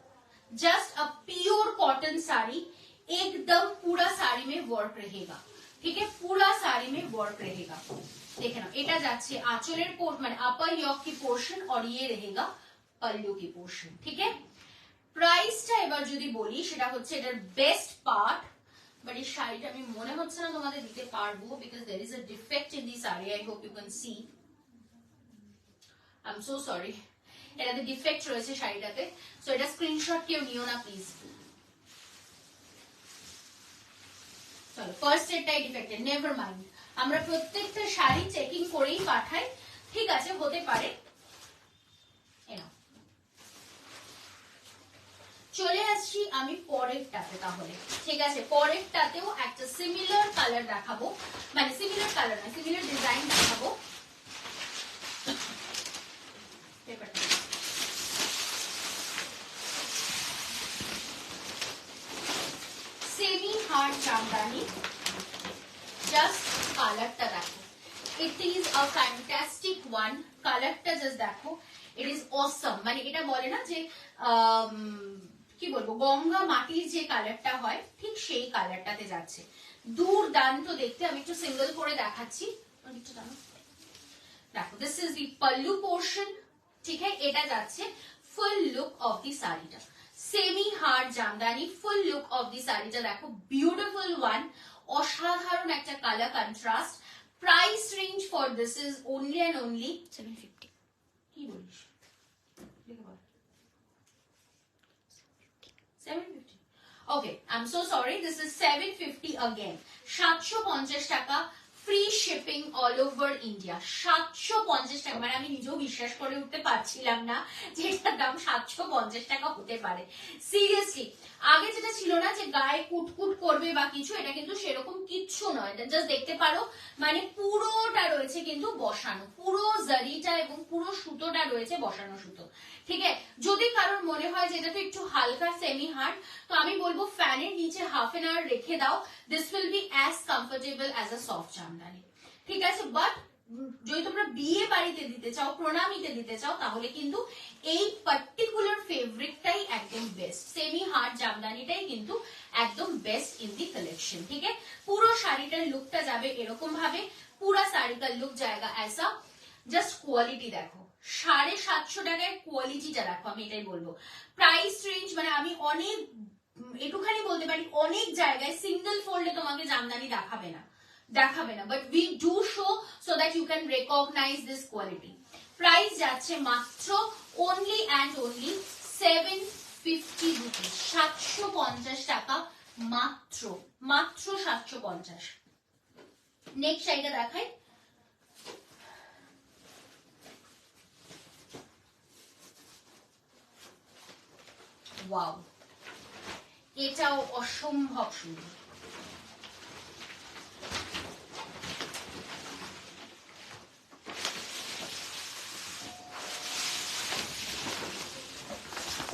Speaker 1: just a pure cotton sari, एकदम पूरा साड़ी में वर्क रहेगा। ठीक है, पूरा साड़ी में वर्क रहेगा। देखे ना, এটা যাচ্ছে আঁচলের মানে আপার ইয়ক কি পোর্শন, और ये रहेगा पल्लू की पोर्शन। ठीक है, প্রাইসটা এবার যদি বলি সেটা হচ্ছে এটার বেস্ট পার্ট, বাট এই শাড়িটা আমি মনে হচ্ছে না তোমাদের দিতে পারবো, because there is a defect in the sari. I hope you can see, I am so sorry. এটাতে ডিফেক্ট রয়েছে শাড়িটাতে, সো এটা স্ক্রিনশট কেউ নিও না প্লিজ। চলো ফার্স্ট সেটটাই ডিফেক্টেড, নেভার মাইন্ড, আমরা প্রত্যেকটা শাড়ি চেকিং করেই পাঠাই, ঠিক আছে হতে পারে। চলে আসছি আমি পরেরটাতে, তাহলে ঠিক আছে পরেরটাতেও একটা সিমিলার কালার দেখাবো, মানে সিমিলার কালার না সিমিলার ডিজাইন দেখাবো। সেমি হার্ড জামদানি, জাস্ট কালারটা দেখো, ইট ইজ আ ফ্যান্টাস্টিক ওয়ান, কালারটা জাস্ট দেখো, ইট ইজ অসম, মানে এটা বলে না যে কি বলবো গঙ্গা মাটির যে কালারটা হয় ঠিক সেই কালারটাতে যাচ্ছে, দুর্দান্ত দেখতে। আমি একটু সিঙ্গেল করে দেখাচ্ছি, দেখো this is the pallu portion, ঠিক আছে এটা যাচ্ছে ফুল লুক অফ দি শাড়িটা, semi hard Jamdani, full look of দি শাড়িটা দেখো, বিউটিফুল ওয়ান, অসাধারণ একটা colour contrast. Price range for this is only and only 750। কি বলিস? 750. Okay, I'm so sorry. This is 750 again. 750 টাকা, free shipping all over India. 750 টাকা, মানে আমি নিজেও বিশ্বাস করে উঠতে পারছিলাম না যে এটার দাম 750 টাকা হতে পারে। সিরিয়াসলি আগে যেটা ছিল না যে গায়ে কুটকুট করবে বা কিছু, এটা কিন্তু সেরকম কিচ্ছু নয়, জাস্ট দেখতে পারো, মানে পুরোটা রয়েছে কিন্তু বসানো, পুরো জারিটা এবং পুরো সুতোটা রয়েছে বসানো সুতো, ঠিক আছে। যদি কারোর মনে হয় যে এটা তো একটু হালকা সেমি হার্ড, তো আমি বলবো ফ্যানের নিচে হাফ এন আওয়ার রেখে দাও, this will be as comfortable as a soft Jamdani, ঠিক আছে। বাট যদি তোমরা বিয়ে বাড়িতে দিতে চাও, প্রণামীতে দিতে চাও, তাহলে কিন্তু এই পার্টিকুলার ফেভারিটটাই একদম বেস্ট, সেমি হার্ড জামদানিটাই কিন্তু একদম বেস্ট ইন দি কালেকশন, ঠিক আছে। পুরো শাড়িটার লুকটা যাবে এরকম ভাবে, পুরা শাড়ি কা লুক জায়গা ऐसा, জাস্ট কোয়ালিটি দেখো, 750 টাকায় কোয়ালিটিটা দেখো, আমি এটাই বলবো। প্রাইস রেঞ্জ মানে আমি অনেক একটুখানি বলতে পারি অনেক জায়গায় সিঙ্গেল ফোল্ডে তোমাকে জামদানি দেখাবে না, but we do show so that you can recognise this quality. Price যাচ্ছে মাত্র অনলি অ্যান্ড অনলি 750 রুপিস, 750 টাকা মাত্র, মাত্র 750। নেক্সট শাড়িটা দেখাই, ওয়াও, এটাও অসম্ভব সুন্দর।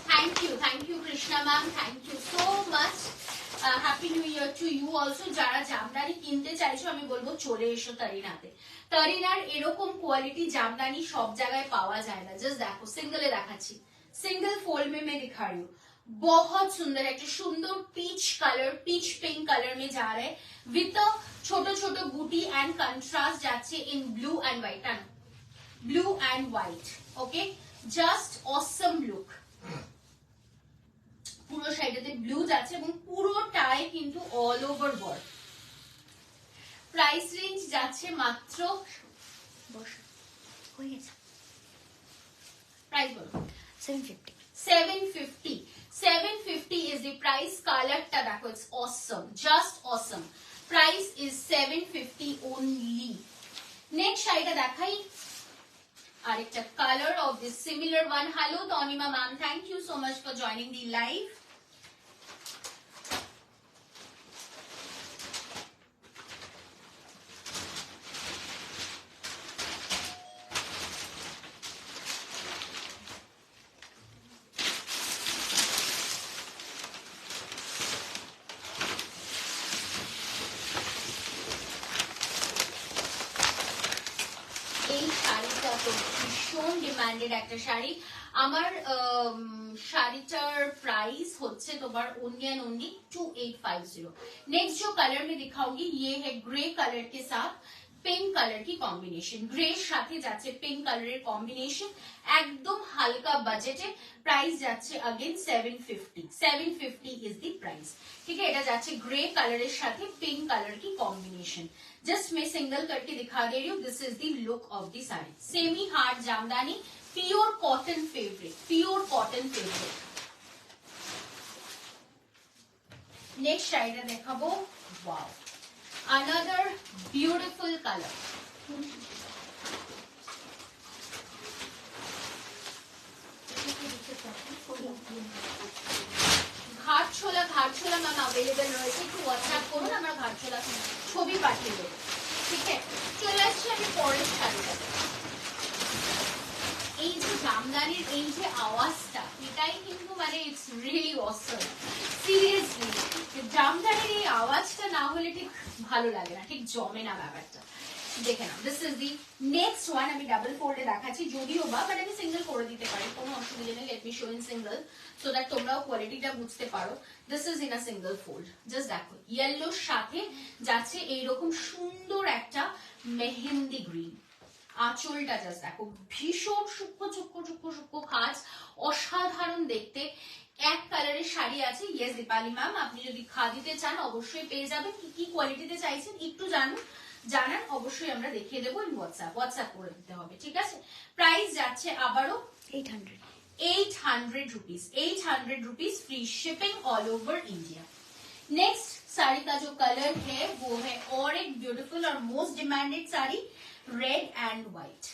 Speaker 1: Thank you Krishna ma'am, thank you so much, happy new year to you also. যারা জামদানি কিনতে চাইছো আমি বলবো চলে এসো তারিনাতে, তারিনার এরকম কোয়ালিটি জামদানি সব জায়গায় পাওয়া যায় না। জাস্ট দেখো, সিঙ্গেলে দেখাচ্ছি, सिंगल फोल्ड में मैं दिखा रही हूँ, बहुत सुंदर है, सुंदर peach colour, peach pink colour में जा रहा है विथ छोटो छोटो बूटी एंड कंट्रास्ट जाच्छे in blue and white, blue and white, okay just awesome look. পুরো শাড়িটাতে ব্লু যাচ্ছে এবং পুরোটাই কিন্তু all over work. Price range যাচ্ছে মাত্র, প্রাইস বলো, 750 is the price. কালারটা দেখো, it's awesome, just awesome. Price is 750 only. Next শাড়িটা দেখাই, আরেকটা colour of this similar one. Hello Tanima ma'am, thank you so much for joining the live. একটা শাড়ি, আমার শাড়িটার प्राइस হচ্ছে তোমার ओनली एंड ओनली 2850। नेक्स्ट जो कलर में दिखाऊंगी ये है ग्रे कलर के साथ पिंक कलर की कॉम्बिनेशन, ग्रे সাথে যাচ্ছে পিঙ্ক কালারের কম্বিনেশন, একদম হালকা বাজেটে। প্রাইস যাচ্ছে अगेन 750 इज द प्राइस, ठीक है। এটা যাচ্ছে ग्रे कलर সাথে पिंक कलर की कॉम्बिनेशन। जस्ट मैं सिंगल करके दिखा दे रही हूँ, this is the look of the sari. Semi hard Jamdani, pure cotton fabric, pure cotton fabric. Next শাড়িটা দেখাবো, ওয়াও, another beautiful color। ঘাটছোলা, ঘাটছোলা ম্যাম अवेलेबल রয়েছে, একটু হোয়াটসঅ্যাপ করুন, আমরা ঘাটছোলা ছবি পাঠিয়ে দেবো। ঠিক আছে, চলে আসছি আমি পরের শাড়িটা। এই যে জামদানির এই যে আওয়াজটা, এটাই কিন্তু মানে ইটস রিয়েলি অসম। সিরিয়াসলি জামদানির এই আওয়াজটা না হলে ঠিক ভালো লাগে না, ঠিক জমে না ব্যাপারটা। দেখে নাও, this is the next one. আমি ডাবল ফোল্ডে দেখাচ্ছি, যদিও বা বাট আমি সিঙ্গেল করে দিতে পারি, কোনো অসুবিধা নেই। Let me show in single so that তোমরাও কোয়ালিটিটা বুঝতে পারো। This is in a single fold. Just দেখো, ইয়েলোর সাথে যাচ্ছে এইরকম সুন্দর একটা মেহেন্দি গ্রিন। আঁচলটা জাস্ট দেখো, ভীষণ সূক্ষ্ম সূক্ষ্ম সূক্ষ্ম সূক্ষ্ম কাজ, অসাধারণ দেখতে। এক কালারের শাড়ি আছে। ইয়েস দীপালি ম্যাম, আপনি যদি দিতে চান অবশ্যই পেয়ে যাবেন। কি কি কোয়ালিটিতে চাইছেন একটু জানান, অবশ্যই আমরা দেখিয়ে দেবো। ইন হোয়াটসঅ্যাপ করে দিতে হবে, ঠিক আছে। প্রাইস যাচ্ছে আবারও 800 rupees, 800 rupees, free shipping all over India. Next sari का जो कलर है वो है और एक ब्यूटीफुल और most demanded sari, red and white.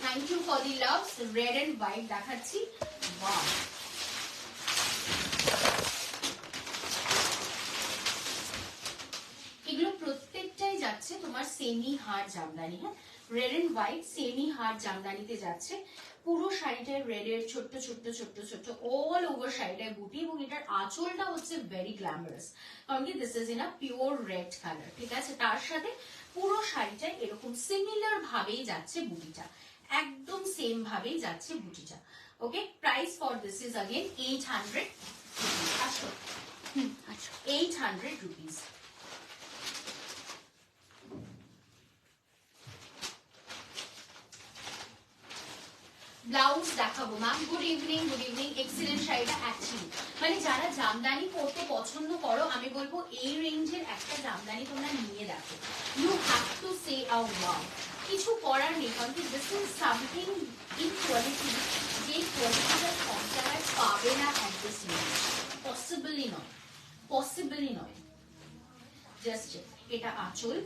Speaker 1: Thank you for the loves. Red and white দেখাচ্ছি, ওয়াও। এগুলো প্রত্যেকটাই যাচ্ছে তোমার সেমি হার জামদানি। হ্যাঁ, রেড এন্ড হোয়াইট সেমি হার জামদানিতে যাচ্ছে। পুরো শাড়িটায় রেড এর ছোট্ট ছোট্ট ছোট্ট ছোট্ট অল ওভার শাড়িটায় বুটি, এবং এটার আঁচলটা হচ্ছে ভেরি গ্ল্যামারাস, কারণ কি this is in a pure red colour. ঠিক আছে, তার সাথে পুরো শাড়িটায় এরকম সিমিলার ভাবেই যাচ্ছে বুটিটা, একদম সেম ভাবেই যাচ্ছে বুটিটা। Okay, price for this is again 800 800 rupees. ব্লাউজ দেখাবো ma'am. Good evening, good evening. Excellent শাড়িটা অ্যাকচুয়ালি মানে যারা জামদানি পরতে পছন্দ করো, আমি বলবো এই রেঞ্জের একটা জামদানি তোমরা নিয়ে দেখো। You have to say a wow. কিছু করার নেই, কারণ কি this is something in quality, যে কোয়ালিটিটা সব জায়গায় পাবে না অ্যাট দিস রেঞ্জ। পসিবলি নয়, পসিবলি নয়। জাস্ট এটা আঁচল,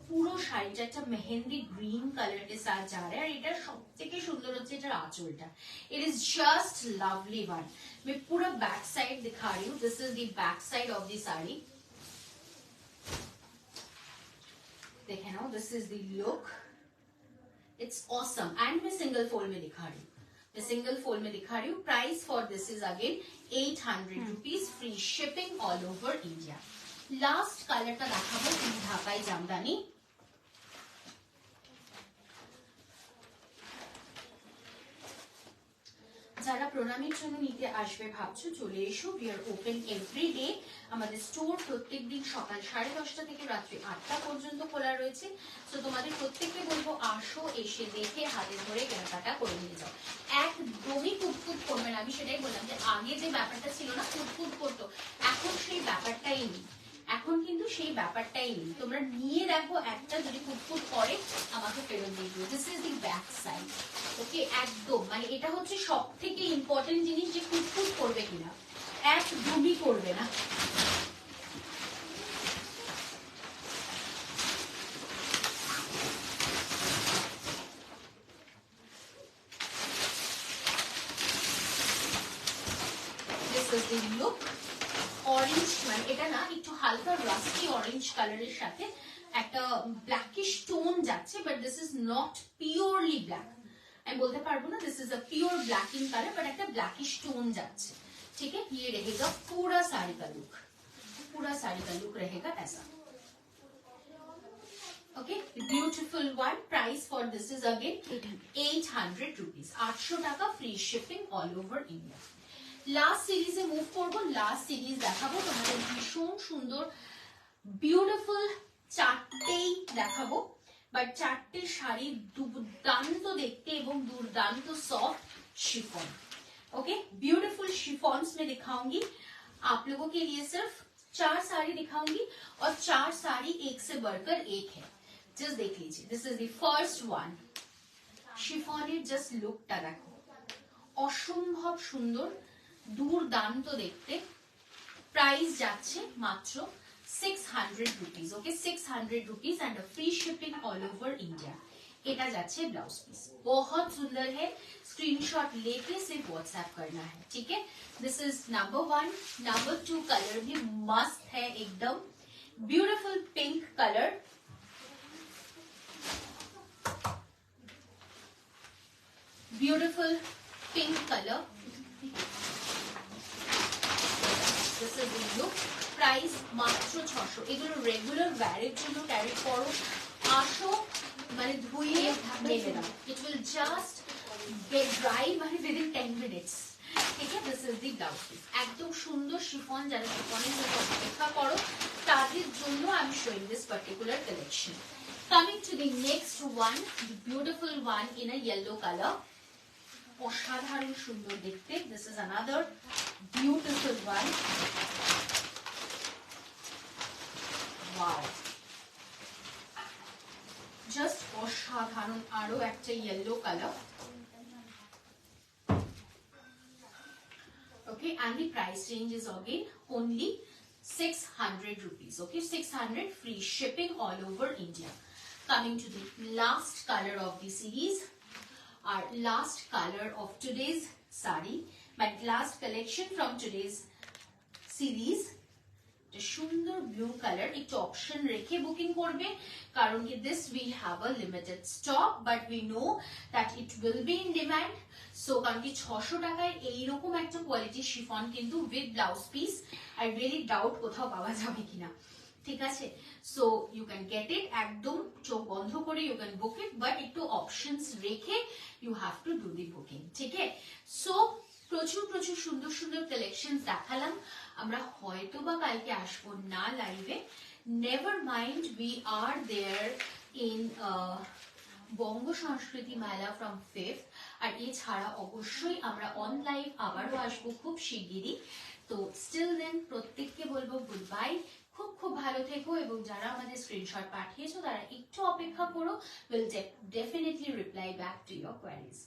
Speaker 1: পুরো শাড়িটা একটা মেহেন্দি গ্रीन कलर के साथ जा रहा है, और এটা সবথেকে সুন্দর হচ্ছে এটার আঁচলটা। It is just lovely one. मैं पूरा बैक साइड दिखा रही हूँ। This is the back side of the sari. देखें ना, this is the look, it's awesome. And मैं सिंगल फोल्ड में दिखा रही हूँ, मैं सिंगल फोल्ड में दिखा रही हूँ। Price for this is again 800 rupees, free shipping all over India. Last कलरটা দেখাবো, ঢাকাই জামদানি। যারা প্রণামীর জন্য নিতে আসবে ভাবছো, চলে এসো। We are open every day. আমাদের স্টোর প্রত্যেকদিন সকাল 10:30 থেকে রাত্রি 8টা পর্যন্ত খোলা রয়েছে। তো তোমাদের প্রত্যেককে বলবো, আসো, এসে দেখে হাতে ধরে কেনাকাটা করে নিয়ে যাও। একদমই কুটকুট করবে না। আমি সেটাই বললাম যে আগে যে ব্যাপারটা ছিল না, কুটকুট করতো, এখন সেই ব্যাপারটাই নেই। এখন কিন্তু সেই ব্যাপারটাই নেই। তোমরা নিয়ে দেখো, একটা যদি কুটকুট করে আমাকে ফেরত দিয়ে দিও। This is the back side. Okay, একদম মানে এটা হচ্ছে সব থেকে ইম্পর্টেন্ট জিনিস, যে কুটকুট করবে কিনা, একদমই করবে না। This is the look. Orange, মানে এটা না একটু হালকা রাস্টি অরেঞ্জ কালারের সাথে একটা ব্ল্যাকিশ টোন যাচ্ছে, but this is not purely black. আমি বলতে পারবো না this is a pure black in colour, but একটা ब्लैकिश टोन যাচ্ছে। ठीक है, ये रहेगा पूरा साड़ी का लुक, पूरा साड़ी का लुक रहेगा ऐसा। Okay, beautiful one. Price for this is again 800 rupees, 800 টাকা, free shipping all over India. Last সিরিজে মুভ করবো, লাস্ট সিরিজ দেখাবো তোমাদের ভীষণ সুন্দর বিউটিফুল চারটেই দেখাবো, বাট চারটে শাড়ি দুর্দান্ত দেখতে এবং दुर्दांत सॉफ्ट शिफॉन। ओके, ब्यूटीफुल शिफॉन्स में दिखाऊंगी आप लोगों के लिए। सिर्फ 4 साड़ी दिखाऊंगी और 4 साड़ी एक से बढ़कर एक है। जस्ट देख लीजिए, this is the first one. शिफॉনের জাস্ট লুকটা দেখো, অসম্ভব সুন্দর, দুর্দান্ত দেখতে। প্রাইস যাচ্ছে মাত্র 600 rupees. Okay, 600 rupees and free shipping all over India. এটা যাচ্ছে ब्लाउज पीस, बहुत सुंदर है। स्क्रीनशॉट लेके सिर्फ व्हाट्सएप करना है, ठीक है। This is number 1। Number 2 colour भी मस्त है, एकदम beautiful pink colour. Beautiful pink colour, this is the look. Price মাত্র 600। এগুলো রেগুলার ওয়্যারের জন্য ক্যারি করো, আসো মানে ধুইয়ে মেলে দাও, it will just get dry মানে উইদিন 10 মিনিটস, ঠিক আছে। This is the blouse piece, একদম সুন্দর শিফন। যারা শিফনের জন্য অপেক্ষা করো তাদের জন্য I am showing this particular collection. Coming to the next one, the beautiful one in a yellow colour, অসাধারণ সুন্দর দেখতে। This is another beautiful one. Wow, just অসাধারণ। আরো একটা yellow colour. Okay, and the price range is again only 600 rupees. Okay, 600 free shipping all over India. Coming to the last color of the series, our last color of today's sari, my last collection from today's series. সুন্দর blue colour, একটু option রেখে booking করবে, কারণ কি this we have a limited stock, but we know that it will be in demand. So কারণ কি 600 টাকায় এইরকম একটা কোয়ালিটি শিফন কিন্তু with blouse piece I really doubt কোথাও পাওয়া যাবে কিনা, ঠিক আছে। So you can get it, একদম চোখ বন্ধ করে you can book it, but একটু অপশনস রেখে you have to do the booking, ঠিক আছে। সো প্রচুর প্রচুর সুন্দর সুন্দর কালেকশন দেখালাম। আমরা হয়তো বা কালকে আসবো না লাইভে, never mind, we are there in Banga Sanskriti Mela from 5th। আর এছাড়া অবশ্যই আমরা অন লাইভ আবারও আসবো খুব শিগগিরই। তো স্টিল দেন প্রত্যেককে বলবো গুড বাই, খুব খুব ভালো থেকো, এবং যারা আমাদের স্ক্রিনশট পাঠিয়েছো তারা একটু অপেক্ষা করো, will definitely reply back to your queries.